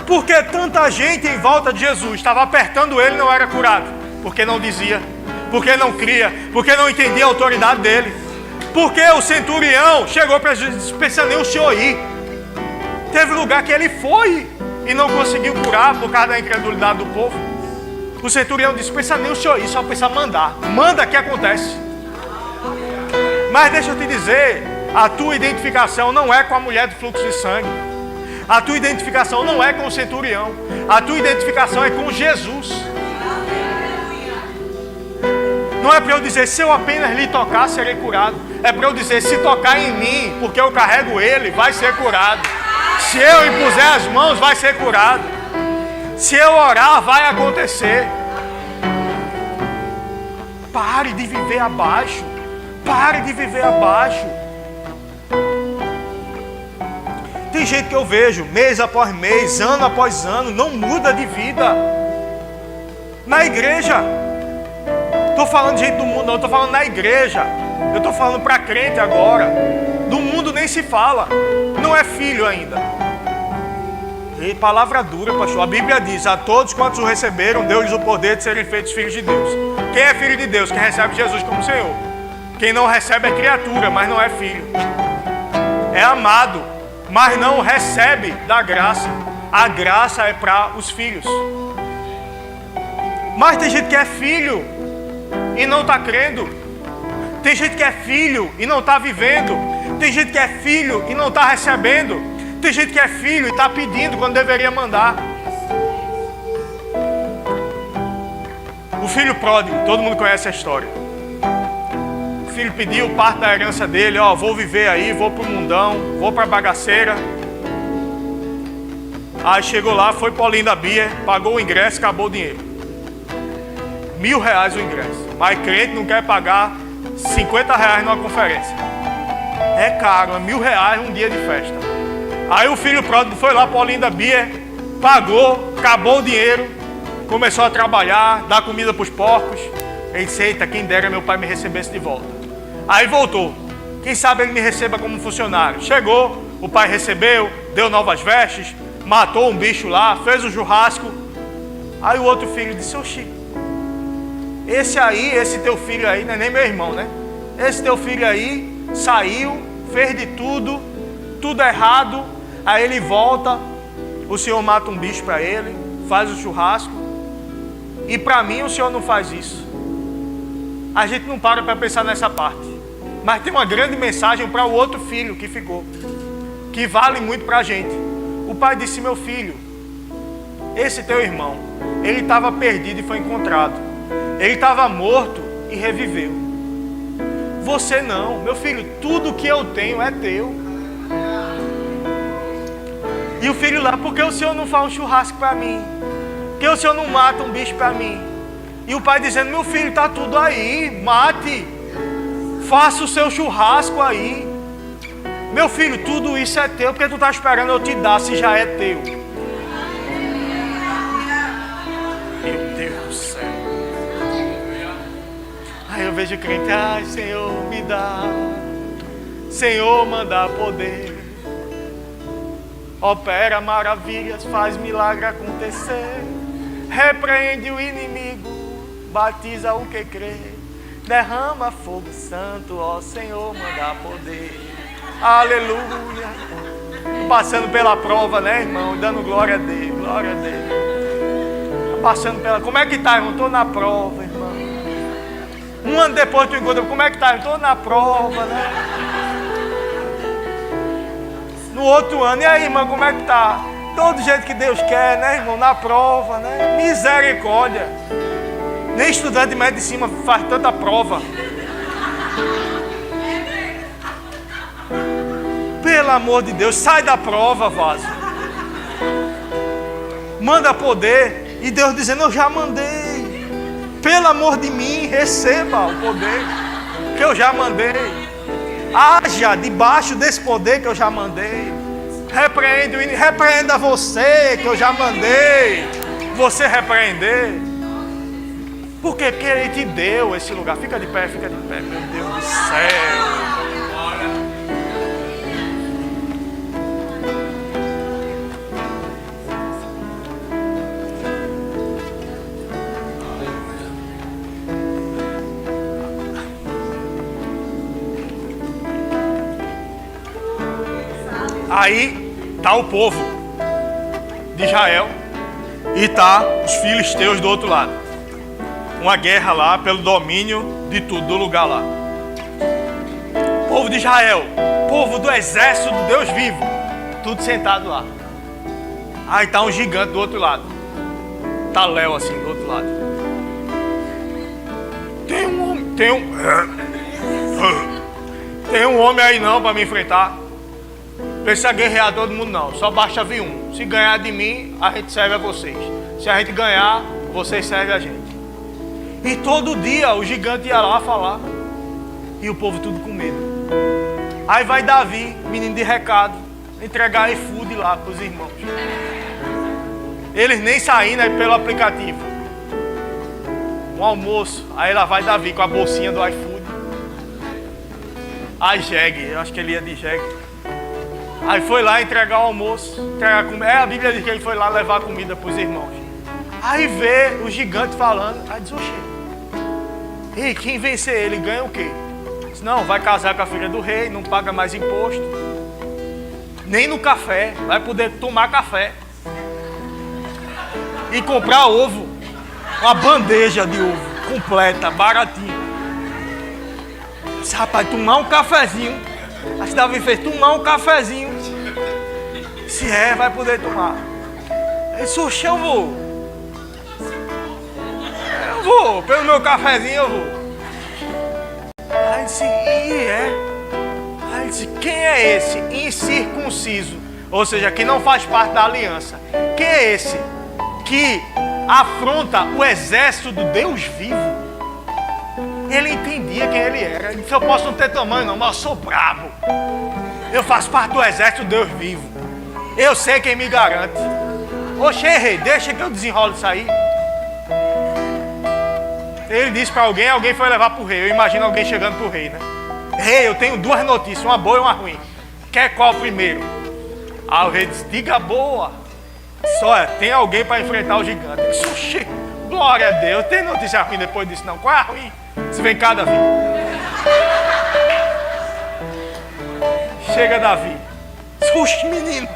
Speaker 1: Porque tanta gente em volta de Jesus estava apertando ele e não era curado. Porque não dizia, porque não cria, porque não entendia a autoridade dele. Porque o centurião chegou para Jesus e disse: pensa nem o senhor ir. Teve lugar que ele foi e não conseguiu curar por causa da incredulidade do povo. O centurião disse: pensa nem o senhor ir, só pensa mandar. Manda que acontece. Mas deixa eu te dizer, a tua identificação não é com a mulher do fluxo de sangue. A tua identificação não é com o centurião. A tua identificação é com Jesus. Não é para eu dizer, se eu apenas lhe tocar, serei curado. É para eu dizer, se tocar em mim, porque eu carrego ele, vai ser curado. Se eu impuser as mãos, vai ser curado. Se eu orar, vai acontecer. Pare de viver abaixo. Pare de viver abaixo. Tem gente que eu vejo, mês após mês, ano após ano, não muda de vida. Na igreja. Estou falando de gente do mundo, não, estou falando na igreja. Eu estou falando para crente agora. Do mundo nem se fala. Não é filho ainda. E palavra dura, pastor. A Bíblia diz: a todos quantos o receberam, deu-lhes o poder de serem feitos filhos de Deus. Quem é filho de Deus? Quem recebe Jesus como Senhor. Quem não recebe é criatura, mas não é filho. É amado, mas não recebe da graça. A graça é para os filhos. Mas tem gente que é filho e não está crendo. Tem gente que é filho e não está vivendo. Tem gente que é filho e não está recebendo. Tem gente que é filho e está pedindo quando deveria mandar. O filho pródigo, todo mundo conhece a história. O filho pediu parte da herança dele: ó, vou viver aí, vou para o mundão, vou para a bagaceira. Aí chegou lá, foi para o Olinda Beer, pagou o ingresso, acabou o dinheiro. R$1.000 o ingresso. Mas crente não quer pagar R$50 numa conferência. É caro, é R$1.000 um dia de festa. Aí o filho pródigo foi lá para o Olinda Beer, pagou, acabou o dinheiro, começou a trabalhar, dar comida para os porcos. Ele disse: eita, quem dera meu pai me recebesse de volta. Aí voltou. Quem sabe ele me receba como funcionário. Chegou, o pai recebeu, deu novas vestes, matou um bicho lá, fez um churrasco. Aí o outro filho disse: oxi, esse teu filho aí, não é nem meu irmão, né? Esse teu filho aí saiu, fez de tudo, tudo errado. Aí ele volta, o senhor mata um bicho para ele, faz o churrasco. E para mim o senhor não faz isso. A gente não para pensar nessa parte. Mas tem uma grande mensagem para o outro filho que ficou, que vale muito para a gente. O pai disse: meu filho, esse teu irmão, ele estava perdido e foi encontrado. Ele estava morto e reviveu. Você não, meu filho, tudo que eu tenho é teu. E o filho lá: por que o senhor não faz um churrasco para mim? Por que o senhor não mata um bicho para mim? E o pai dizendo: meu filho, está tudo aí, mate, faça o seu churrasco aí. Meu filho, tudo isso é teu, porque tu está esperando eu te dar se já é teu. vejo crente, ai Senhor, me dá. Senhor, manda poder. Opera maravilhas, faz milagre acontecer. Repreende o inimigo, batiza o que crê. Derrama fogo santo, ó Senhor, manda poder. Aleluia. Passando pela prova, né, irmão? Dando glória a Deus, glória a Deus. Passando pela... Como é que tá, irmão? Estou na prova, irmão. Um ano depois tu encontra, como é que tá? Estou na prova, né? No outro ano, e aí, irmão, como é que tá? Todo jeito que Deus quer, né, irmão? Na prova, né? Misericórdia. Nem estudante de medicina faz tanta prova. Pelo amor de Deus, sai da prova, vaso. Manda poder. E Deus dizendo, eu já mandei. Pelo amor de mim, receba o poder que eu já mandei. Haja debaixo desse poder que eu já mandei. Repreenda você que eu já mandei. Você repreender. Por quê? Porque Ele te deu esse lugar. Fica de pé, meu Deus do céu. Aí está o povo de Israel e está os filisteus do outro lado. Uma guerra lá pelo domínio de tudo, do lugar lá. Povo de Israel, povo do exército do Deus vivo, tudo sentado lá. Aí está um gigante do outro lado. Está Léo assim do outro lado. Tem um homem aí não para me enfrentar. Precisa guerrear todo mundo não, só basta vir um. Se ganhar de mim, a gente serve a vocês. Se a gente ganhar, vocês servem a gente. E todo dia o gigante ia lá falar. E o povo tudo com medo. Aí vai Davi, menino de recado, entregar iFood lá para os irmãos. Eles nem saindo aí pelo aplicativo. Um almoço, aí lá vai Davi com a bolsinha do iFood. A jegue, eu acho que ele ia de jegue. Aí foi lá entregar o almoço, entregar comida. A Bíblia diz que ele foi lá levar comida para os irmãos. Aí vê o gigante falando, aí diz, oxê, e quem vencer ele ganha o quê? Diz, não, vai casar com a filha do rei, não paga mais imposto. Nem no café, vai poder tomar café. E comprar ovo, uma bandeja de ovo completa, baratinho. Diz, rapaz, tomar um cafezinho. Acho que Davi fez tomar um cafezinho. Se é, vai poder tomar. Ele disse, oxe, eu vou, pelo meu cafezinho eu vou. Aí disse, e é? Aí disse, quem é esse incircunciso? Ou seja, que não faz parte da aliança. Quem é esse que afronta o exército do Deus vivo? Ele entendia quem ele era. Ele disse, eu posso não ter tamanho não, mas eu sou brabo. Eu faço parte do exército do Deus vivo. Eu sei quem me garante. Oxe, rei, deixa que eu desenrolo isso aí. Ele disse para alguém foi levar para o rei. Eu imagino alguém chegando para o rei, né? Rei, eu tenho duas notícias, uma boa e uma ruim. Quer qual primeiro? Aí o rei disse, diga a boa. Só tem alguém para enfrentar o gigante. Eu disse, oxe, glória a Deus. Tem notícia ruim depois disso não? Qual é a ruim? Se vem cá, Davi. Chega, Davi. Oxe, menino.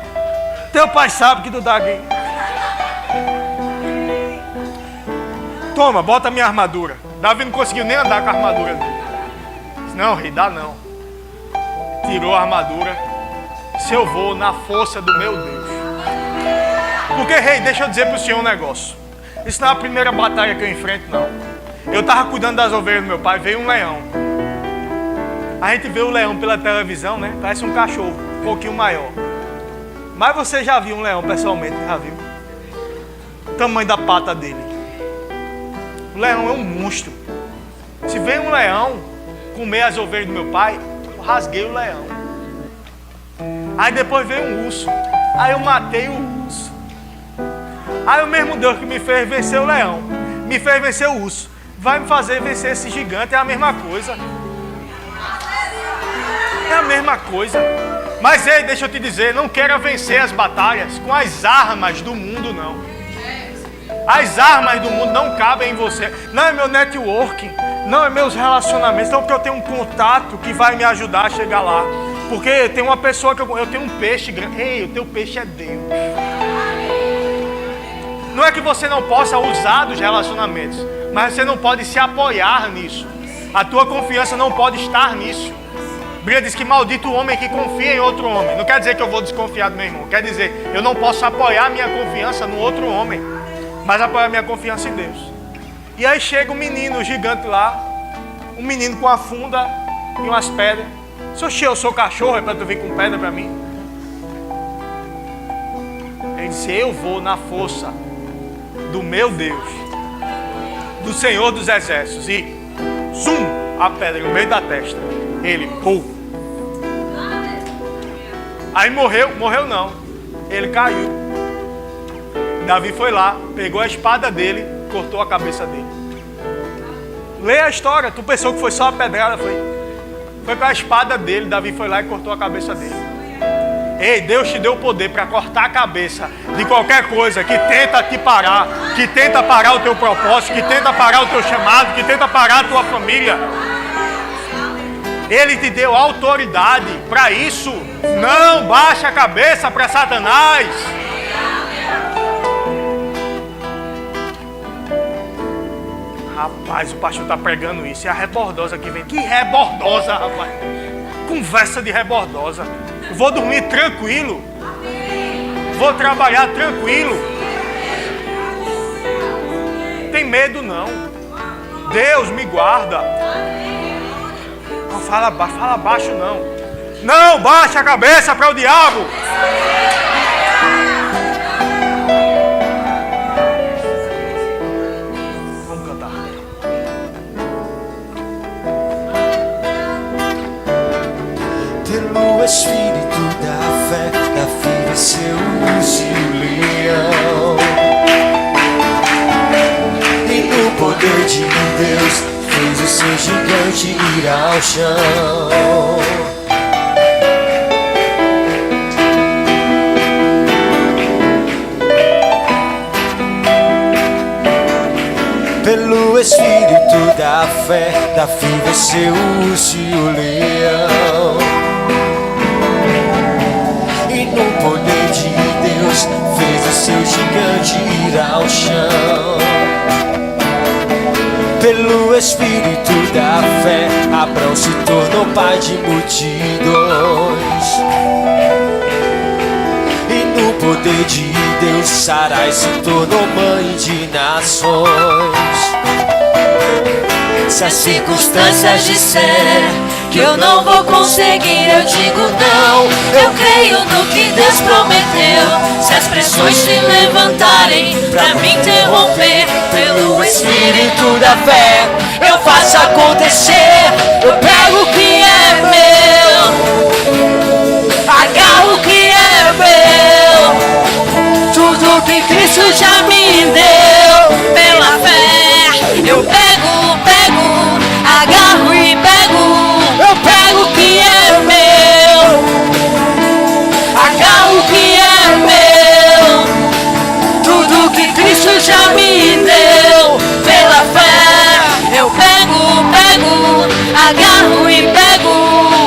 Speaker 1: Teu pai sabe que tu dá aqui. Toma, bota a minha armadura. Davi não conseguiu nem andar com a armadura dele. Disse, não, rei, dá não. Tirou a armadura. Se eu vou na força do meu Deus. Porque, rei, deixa eu dizer para o senhor um negócio. Isso não é a primeira batalha que eu enfrento, não. Eu estava cuidando das ovelhas do meu pai, veio um leão. A gente vê o leão pela televisão, né? Parece um cachorro, um pouquinho maior. Mas você já viu um leão pessoalmente, já viu? O tamanho da pata dele. O leão é um monstro. Se vem um leão comer as ovelhas do meu pai, eu rasguei o leão. Aí depois veio um urso. Aí eu matei o urso. Aí o mesmo Deus que me fez vencer o leão, me fez vencer o urso. vai me fazer vencer esse gigante. É a mesma coisa. É a mesma coisa. Mas ei, deixa eu te dizer, não queira vencer as batalhas com as armas do mundo, não. As armas do mundo não cabem em você. Não é meu networking, não é meus relacionamentos, não, porque eu tenho um contato que vai me ajudar a chegar lá. Porque tem uma pessoa que eu tenho um peixe grande. Ei, o teu peixe é Deus. Não é que você não possa usar dos relacionamentos, mas você não pode se apoiar nisso. A tua confiança não pode estar nisso. A Bíblia diz que maldito o homem que confia em outro homem. Não quer dizer que eu vou desconfiar do meu irmão. Quer dizer, eu não posso apoiar minha confiança no outro homem, mas apoiar minha confiança em Deus. E aí chega um menino gigante lá, um menino com a funda e umas pedras. Se eu sou cachorro, é para tu vir com pedra para mim? Ele disse, eu vou na força do meu Deus, do Senhor dos Exércitos. E zum, a pedra no meio da testa. Ele, pum. Aí morreu não. Ele caiu. Davi foi lá, pegou a espada dele, cortou a cabeça dele. Lê a história, tu pensou que foi só a pedrada, foi com a espada dele, Davi foi lá e cortou a cabeça dele. Ei, Deus te deu o poder para cortar a cabeça de qualquer coisa que tenta te parar, que tenta parar o teu propósito, que tenta parar o teu chamado, que tenta parar a tua família. Ele te deu autoridade para isso. Não baixa a cabeça para Satanás. Rapaz, o pastor está pregando isso. É a rebordosa que vem. Que rebordosa, rapaz. Conversa de rebordosa. Eu vou dormir tranquilo. Vou trabalhar tranquilo. Tem medo não. Deus me guarda. Não fala baixo não. Não baixa a cabeça para o diabo.
Speaker 3: Pelo Espírito da fé, Davi venceu o urso e o leão. E no poder de Deus, fez o seu gigante ir ao chão. Pelo Espírito da fé, Davi venceu o urso e o leão. E no poder de Deus, fez o seu gigante ir ao chão. Pelo Espírito da fé, Abraão se tornou pai de multidões. E no poder de Deus, Sarai se tornou mãe de nações.
Speaker 2: Se as circunstâncias disser que eu não vou conseguir, eu digo não. Eu creio no que Deus prometeu. Se as pressões se levantarem pra me interromper, pelo Espírito da fé eu faço acontecer. Eu pego o que é meu, agarro o que é meu. Tudo que Cristo já me deu, pela fé eu pego, agarro e pego. Eu pego o que é meu, agarro o que é meu. Tudo que Cristo já me deu, pela fé eu pego, agarro e pego.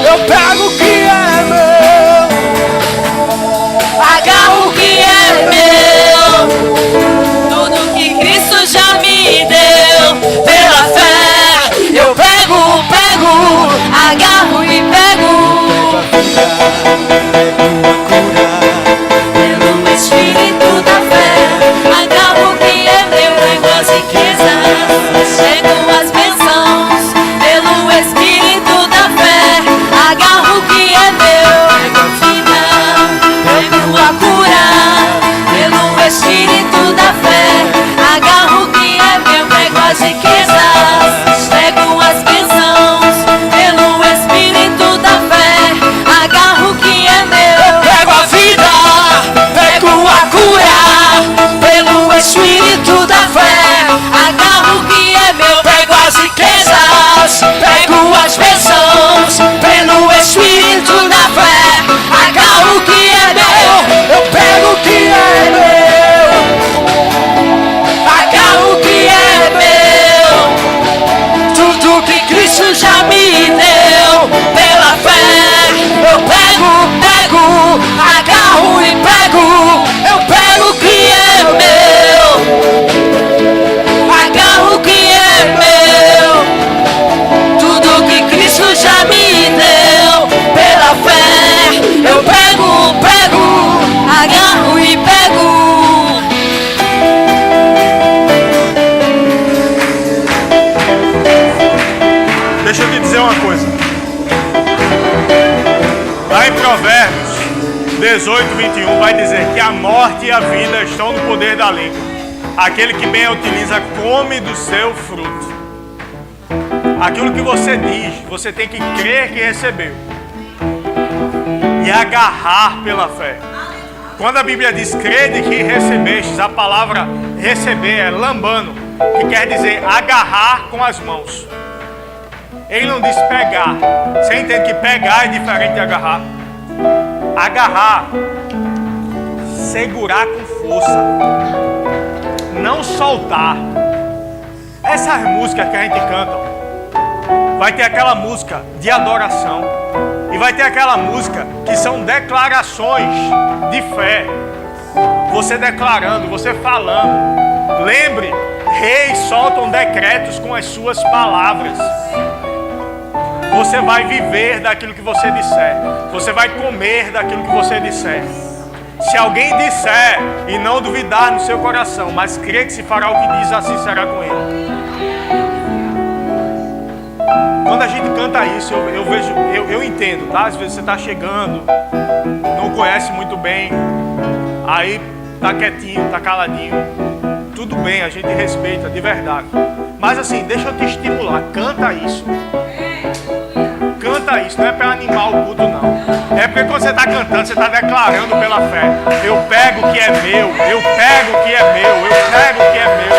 Speaker 3: Eu pego o que é meu,
Speaker 2: agarro o que é meu. Tudo que Cristo já me deu, pela fé eu pego, agarro e pego.
Speaker 3: pego a cura.
Speaker 2: Pelo Espírito da fé, agarro o que é meu.
Speaker 1: 18, 21 vai dizer que a morte e a vida estão no poder da língua. Aquele que bem a utiliza come do seu fruto. Aquilo que você diz, você tem que crer que recebeu e agarrar pela fé. Quando a Bíblia diz crede que recebestes, a palavra receber é lambano, que quer dizer agarrar com as mãos. Ele não diz pegar. Você entende que pegar é diferente de agarrar? Agarrar, segurar com força, não soltar. Essas músicas que a gente canta, vai ter aquela música de adoração e vai ter aquela música que são declarações de fé. Você declarando, você falando. Lembre, reis soltam decretos com as suas palavras. Você vai viver daquilo que você disser. Você vai comer daquilo que você disser. Se alguém disser e não duvidar no seu coração, mas crer que se fará o que diz, assim será com ele. Quando a gente canta isso, eu entendo, tá? Às vezes você está chegando, não conhece muito bem, aí tá quietinho, tá caladinho. Tudo bem, a gente respeita, de verdade. Mas assim, deixa eu te estimular, canta isso. Canta isso, não é para animar o culto não. É porque quando você está cantando, você está declarando pela fé. Eu pego o que é meu, eu pego o que é meu, eu pego o que é meu.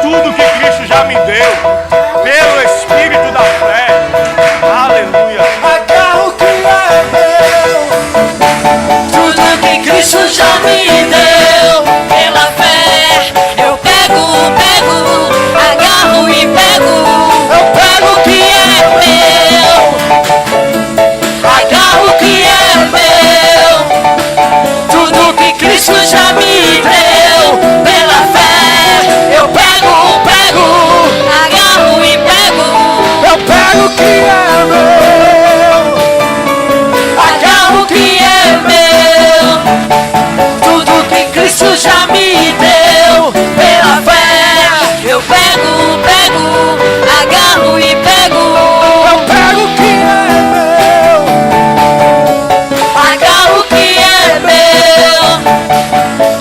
Speaker 1: Tudo que Cristo já me deu, pelo Espírito da fé. Aleluia.
Speaker 3: Agarro que é meu.
Speaker 2: Tudo que Cristo já me deu, pela fé, eu pego, agarro e pego. Eu pego o que é meu, agarro o que é meu. Tudo que Cristo já me deu, pela fé, eu pego, agarro e pego.
Speaker 3: Eu pego o que é meu.
Speaker 2: Agarro o que é meu. Tudo que Cristo já me deu, pela fé, eu pego, agarro e pego.
Speaker 3: Eu pego o que é meu.
Speaker 2: Agarro o que é meu.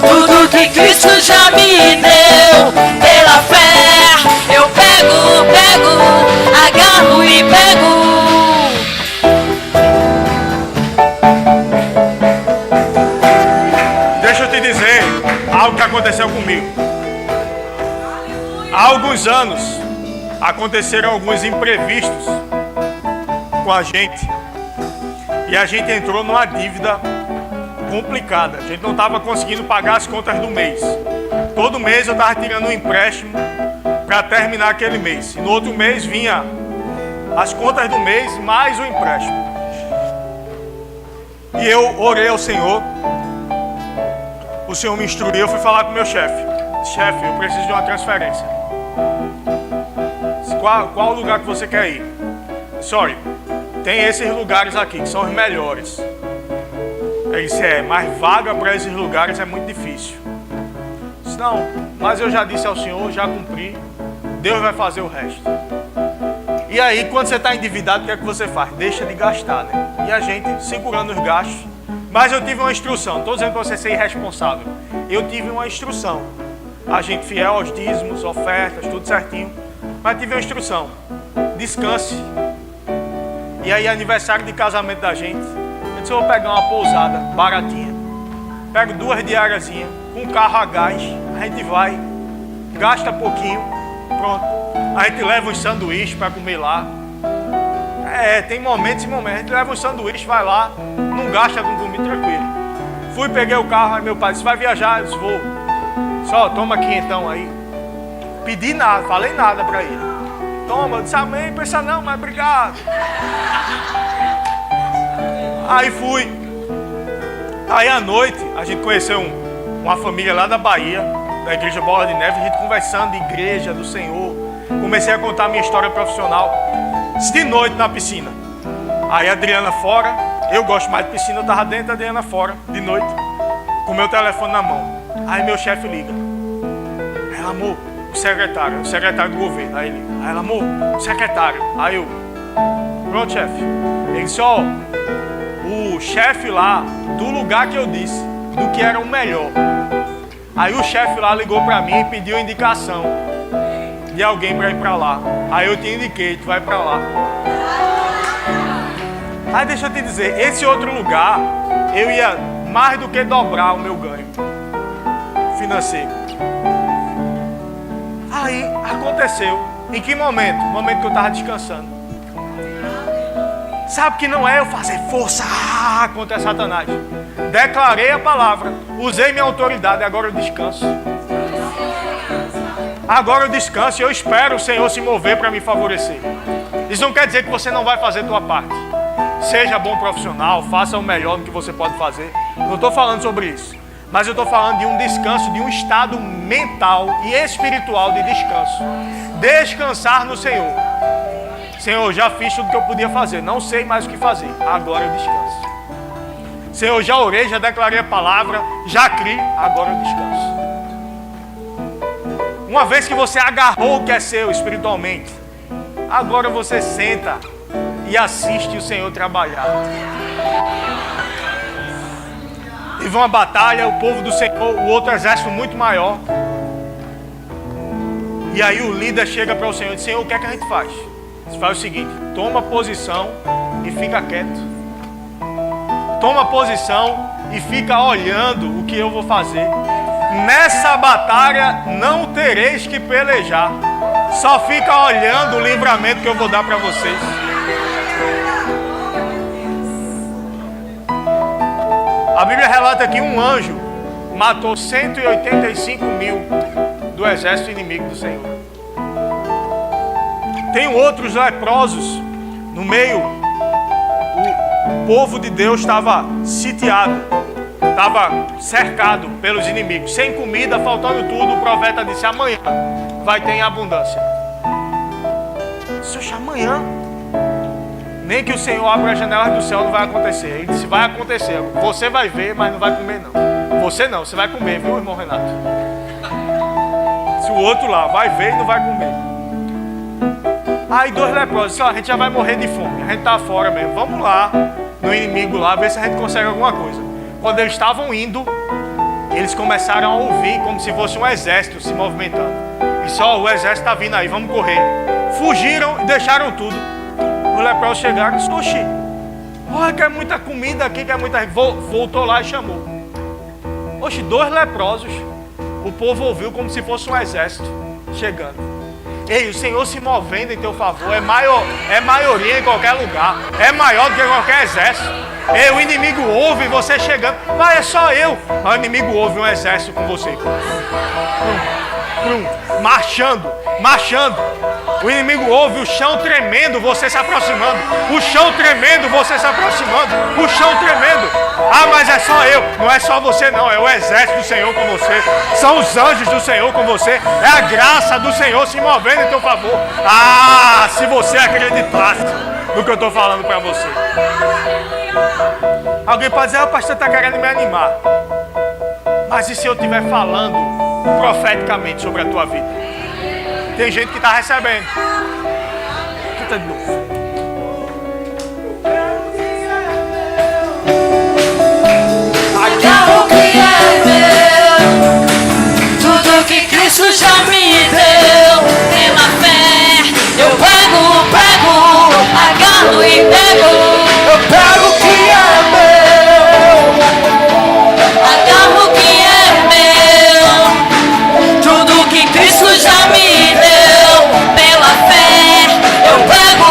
Speaker 2: Tudo que Cristo já me deu, pela fé, eu pego, agarro e pego.
Speaker 1: Deixa eu te dizer algo que aconteceu comigo. Há alguns anos aconteceram alguns imprevistos com a gente e a gente entrou numa dívida complicada. A gente não estava conseguindo pagar as contas do mês. Todo mês eu estava tirando um empréstimo para terminar aquele mês. E no outro mês vinha as contas do mês mais o empréstimo. E eu orei ao Senhor. O Senhor me instruiu, eu fui falar com o meu chefe. Chefe, eu preciso de uma transferência. Qual o lugar que você quer ir? Sorry, tem esses lugares aqui, que são os melhores. Ele disse, mas vaga para esses lugares é muito difícil. Eu disse, não, mas eu já disse ao Senhor, já cumpri. Deus vai fazer o resto. E aí, quando você está endividado, o que é que você faz? Deixa de gastar, né? E a gente segurando os gastos. Mas eu tive uma instrução, não estou dizendo para você ser irresponsável. Eu tive uma instrução. A gente fiel aos dízimos, ofertas, tudo certinho. Mas tive uma instrução. Descanse. E aí, aniversário de casamento da gente, eu disse, eu vou pegar uma pousada baratinha. Pego 2 diáriazinhas, com um carro a gás. A gente vai, gasta pouquinho, pronto. A gente leva uns sanduíches para comer lá. Tem momentos e momentos. A gente leva um sanduíche, vai lá, não gasta com comida, tranquilo. Fui, peguei o carro, aí meu pai disse, vai viajar? Eu disse, vou. Só, toma aqui então aí. Pedi nada, falei nada pra ele. Toma, eu disse, amém, pensa não, mas obrigado. Aí fui. Aí à noite, a gente conheceu uma família lá da Bahia, da Igreja Bola de Neve, a gente conversando de igreja, do Senhor. Comecei a contar a minha história profissional. De noite na piscina. Aí a Adriana fora, eu gosto mais de piscina, eu tava dentro, a Adriana fora, de noite, com meu telefone na mão. Aí meu chefe liga. Ela, amor, o secretário do governo. Aí ele, ela, amor, o secretário. Aí eu, pronto, chefe. Ele disse, o chefe lá do lugar que eu disse, do que era o melhor. Aí o chefe lá ligou para mim e pediu indicação de alguém para ir para lá. Aí eu te indiquei, tu vai para lá. Aí deixa eu te dizer, esse outro lugar, eu ia mais do que dobrar o meu ganho financeiro. Aí aconteceu. Em que momento? No momento que eu estava descansando. Sabe que não é eu fazer força contra Satanás. Declarei a palavra, usei minha autoridade, agora eu descanso. Agora eu descanso e eu espero o Senhor se mover para me favorecer. Isso não quer dizer que você não vai fazer a tua parte. Seja bom profissional, faça o melhor do que você pode fazer. Não estou falando sobre isso. Mas eu estou falando de um descanso, de um estado mental e espiritual de descanso. Descansar no Senhor. Senhor, já fiz tudo o que eu podia fazer. Não sei mais o que fazer. Agora eu descanso. Senhor, já orei, já declarei a palavra, já criei. Agora eu descanso. Uma vez que você agarrou o que é seu espiritualmente, agora você senta e assiste o Senhor trabalhar. Teve uma batalha, o povo do Senhor, o outro exército muito maior. E aí o líder chega para o Senhor e diz: Senhor, o que é que a gente faz? Você faz o seguinte: toma posição e fica quieto. Toma posição e fica olhando o que eu vou fazer. Nessa batalha não tereis que pelejar. Só fica olhando o livramento que eu vou dar para vocês. A Bíblia relata que um anjo matou 185 mil do exército inimigo do Senhor. Tem outros leprosos no meio. O povo de Deus estava sitiado, estava cercado pelos inimigos, sem comida, faltando tudo. O profeta disse: amanhã vai ter em abundância. Poxa, amanhã? Nem que o Senhor abra as janelas do céu, não vai acontecer. Ele disse: vai acontecer. Você vai ver, mas não vai comer não. Você não, você vai comer, viu, irmão Renato? Se o outro lá vai ver e não vai comer. Aí 2 leprosos disseram: a gente já vai morrer de fome, a gente tá fora mesmo. Vamos lá no inimigo lá, ver se a gente consegue alguma coisa. Quando eles estavam indo, eles começaram a ouvir como se fosse um exército se movimentando. E só: o exército está vindo aí, vamos correr. Fugiram e deixaram tudo. Os leprosos chegaram e disseram: oxi, olha, quer muita comida aqui, quer muita... Voltou lá e chamou. Oxi, 2 leprosos. O povo ouviu como se fosse um exército chegando. Ei, o Senhor se movendo em teu favor é maioria em qualquer lugar. É maior do que qualquer exército. Ei, o inimigo ouve você chegando. Mas é só eu. Mas o inimigo ouve um exército com você. Marchando. O inimigo ouve o chão tremendo, você se aproximando. O chão tremendo, você se aproximando. O chão tremendo. Ah, mas é só eu. Não é só você não, é o exército do Senhor com você. São os anjos do Senhor com você. É a graça do Senhor se movendo em teu favor. Ah, se você acreditasse no que eu estou falando para você. Alguém pode dizer: o pastor está querendo me animar. Mas e se eu estiver falando profeticamente sobre a tua vida? Tem gente que está recebendo. Canta de novo.
Speaker 2: Agarro o que é meu, tudo que Cristo já me deu. Pela fé eu pego, agarro e pego.
Speaker 3: Eu pego o que é meu.
Speaker 2: Agarro o que é meu, tudo que Cristo já me deu. Pela fé eu pego,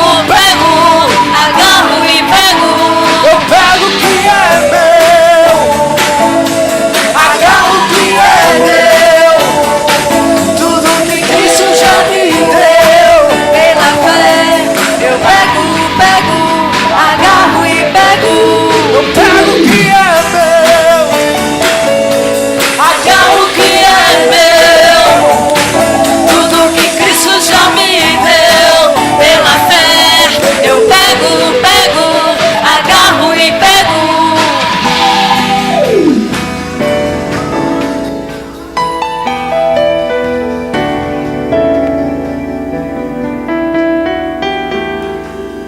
Speaker 2: agarro e pego.
Speaker 3: Eu pego o que é meu. Agarro o que é meu. Tudo que Cristo já me deu.
Speaker 2: Pela fé eu pego, agarro e pego.
Speaker 3: Eu pego o que é meu.
Speaker 2: Agarro o que é meu, tudo que Cristo já me deu. Pela fé eu pego, agarro e pego.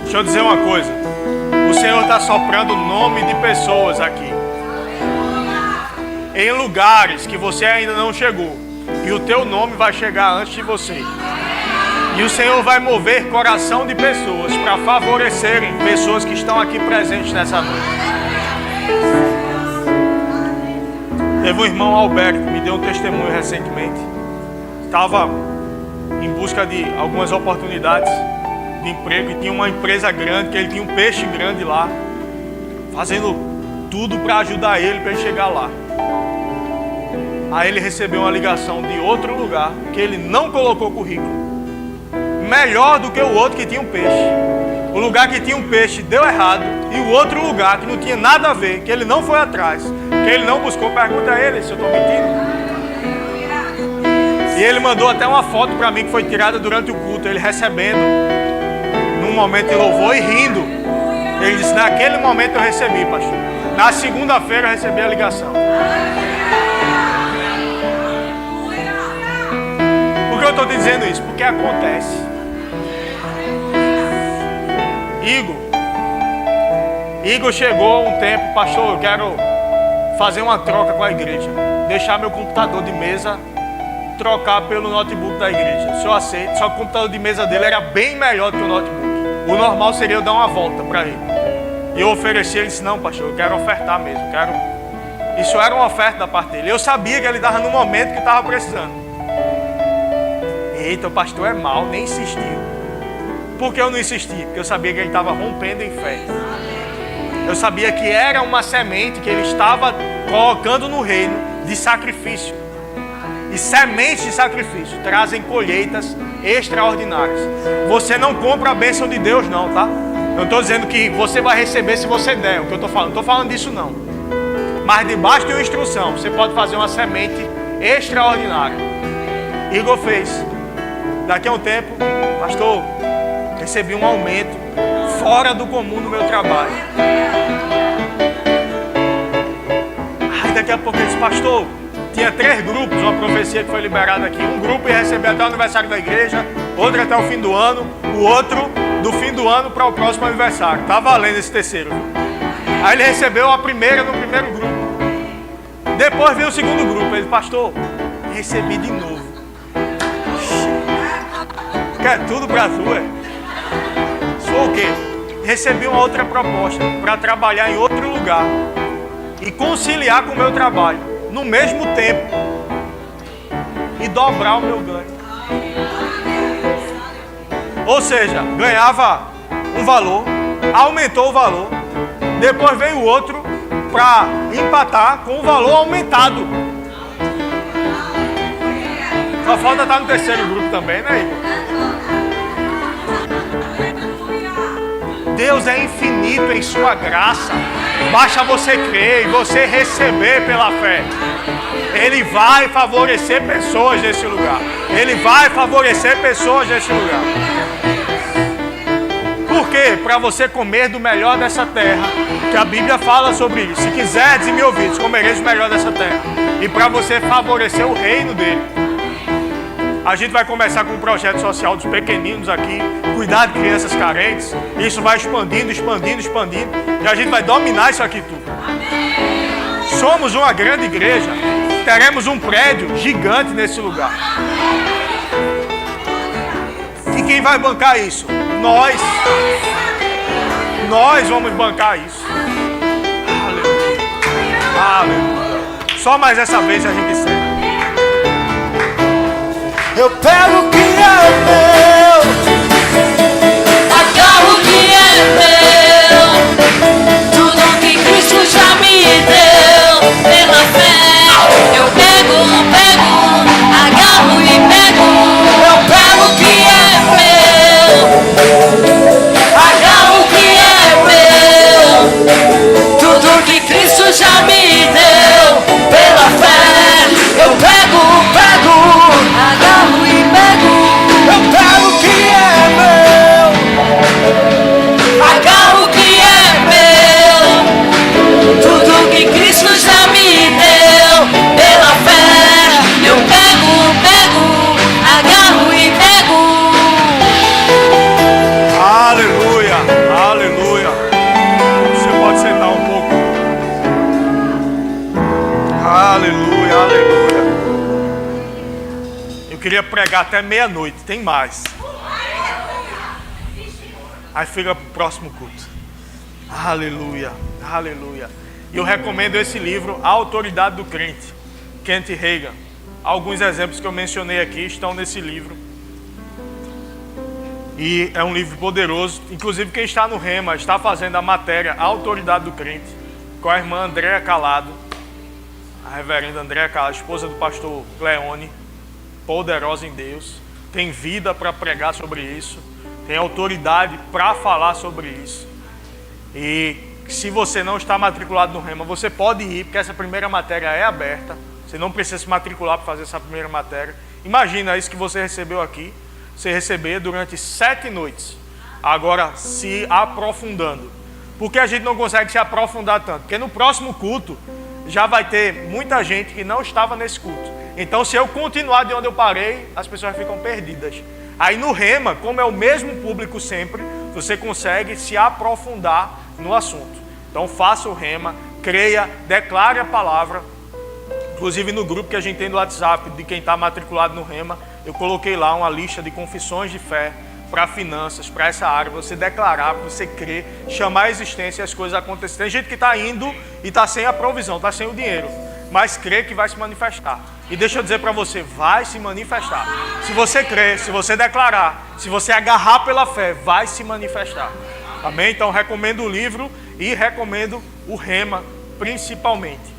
Speaker 1: Deixa eu dizer uma coisa. O Senhor está soprando o nome de pessoas aqui. Em lugares que você ainda não chegou. E o teu nome vai chegar antes de você. E o Senhor vai mover coração de pessoas para favorecerem pessoas que estão aqui presentes nessa noite. Teve um irmão Alberto que me deu um testemunho recentemente. Estava em busca de algumas oportunidades de emprego e tinha uma empresa grande, que ele tinha um peixe grande lá, fazendo tudo para ajudar ele, para ele chegar lá. Aí ele recebeu uma ligação de outro lugar, que ele não colocou currículo, melhor do que o outro que tinha um peixe. O lugar que tinha um peixe deu errado, e o outro lugar que não tinha nada a ver, que ele não foi atrás, que ele não buscou, pergunta a ele se eu estou mentindo. E ele mandou até uma foto para mim que foi tirada durante o culto, ele recebendo, num momento de louvor e rindo. Ele disse, naquele momento eu recebi, pastor. Na segunda-feira eu recebi a ligação. Por que eu estou te dizendo isso? Porque acontece. Igor chegou um tempo, pastor, eu quero fazer uma troca com a igreja. Deixar meu computador de mesa, trocar pelo notebook da igreja. O senhor aceita? Só que o computador de mesa dele era bem melhor do que o notebook. O normal seria eu dar uma volta para ele. E eu ofereci, ele disse, não, pastor, eu quero ofertar mesmo. Isso era uma oferta da parte dele. Eu sabia que ele estava no momento que estava precisando. Eita, o pastor é mau, nem insistiu. Por que eu não insisti? Porque eu sabia que ele estava rompendo em fé. Eu sabia que era uma semente que ele estava colocando no reino de sacrifício. E sementes de sacrifício trazem colheitas extraordinárias. Você não compra a bênção de Deus não, tá? Eu não estou dizendo que você vai receber se você der, o que eu estou falando. Não estou falando disso não. Mas debaixo de uma instrução, você pode fazer uma semente extraordinária. Igor fez. Daqui a um tempo, pastor, recebi um aumento fora do comum no meu trabalho. Aí daqui a pouco ele disse, pastor, tinha 3 grupos, uma profecia que foi liberada aqui. Um grupo ia receber até o aniversário da igreja, outro até o fim do ano, o outro do fim do ano para o próximo aniversário. Tá valendo esse terceiro. Aí ele recebeu a primeira no primeiro grupo. Depois veio o segundo grupo. Ele disse, pastor, recebi de novo. Quer tudo para tu, é? Sou o quê? Recebi uma outra proposta para trabalhar em outro lugar e conciliar com o meu trabalho no mesmo tempo e dobrar o meu ganho. Ou seja, ganhava um valor, aumentou o valor, depois veio o outro para empatar com o valor aumentado. Só falta estar no terceiro grupo também, né, Igor? Deus é infinito em sua graça. Basta você crer e você receber pela fé. Ele vai favorecer pessoas nesse lugar. Ele vai favorecer pessoas nesse lugar. Por quê? Para você comer do melhor dessa terra, que a Bíblia fala sobre isso. Se quiserdes e me ouvirdes, comereis o melhor dessa terra. E para você favorecer o reino dele. A gente vai começar com um projeto social dos pequeninos aqui, cuidar de crianças carentes. Isso vai expandindo, expandindo, expandindo. E a gente vai dominar isso aqui tudo. Somos uma grande igreja. Teremos um prédio gigante nesse lugar. E quem vai bancar isso? Nós. Nós vamos bancar isso. Aleluia. Aleluia. Só mais essa vez a gente encerra.
Speaker 3: Eu pego o que é meu,
Speaker 2: agarro o que é meu, tudo que Cristo já me deu pela fé. Eu pego, agarro e pego.
Speaker 3: eu pego o que é
Speaker 2: Meu, agarro o que é meu, tudo que Cristo já me deu pela fé.
Speaker 3: eu pego,
Speaker 2: Agarro e pego.
Speaker 1: queria pregar até meia-noite, tem mais. Aí fica para o próximo culto. Aleluia, aleluia. E eu recomendo esse livro, A Autoridade do Crente, Kent Hagin. Alguns exemplos que eu mencionei aqui estão nesse livro. E é um livro poderoso. Inclusive quem está no Rema está fazendo a matéria A Autoridade do Crente, com a irmã Andréa Calado, a reverenda Andréa Calado, esposa do pastor Leone, poderosa em Deus. Tem vida para pregar sobre isso. Tem autoridade para falar sobre isso. E se você não está matriculado no Rema, você pode ir, porque essa primeira matéria é aberta. Você não precisa se matricular para fazer essa primeira matéria. Imagina isso que você recebeu aqui. Você receber durante 7 noites. Agora, se aprofundando. Por que a gente não consegue se aprofundar tanto? Porque no próximo culto, já vai ter muita gente que não estava nesse culto. Então, se eu continuar de onde eu parei, as pessoas ficam perdidas. Aí no Rema, como é o mesmo público sempre, você consegue se aprofundar no assunto. Então faça o Rema, creia, declare a palavra. Inclusive no grupo que a gente tem do WhatsApp, de quem está matriculado no Rema, eu coloquei lá uma lista de confissões de fé para finanças, para essa área, você declarar, você crer, chamar a existência e as coisas acontecerem. Tem gente que está indo e está sem a provisão, está sem o dinheiro, mas crê que vai se manifestar. E deixa eu dizer para você, vai se manifestar. Se você crer, se você declarar, se você agarrar pela fé, vai se manifestar. Amém? Então recomendo o livro e recomendo o Rema principalmente.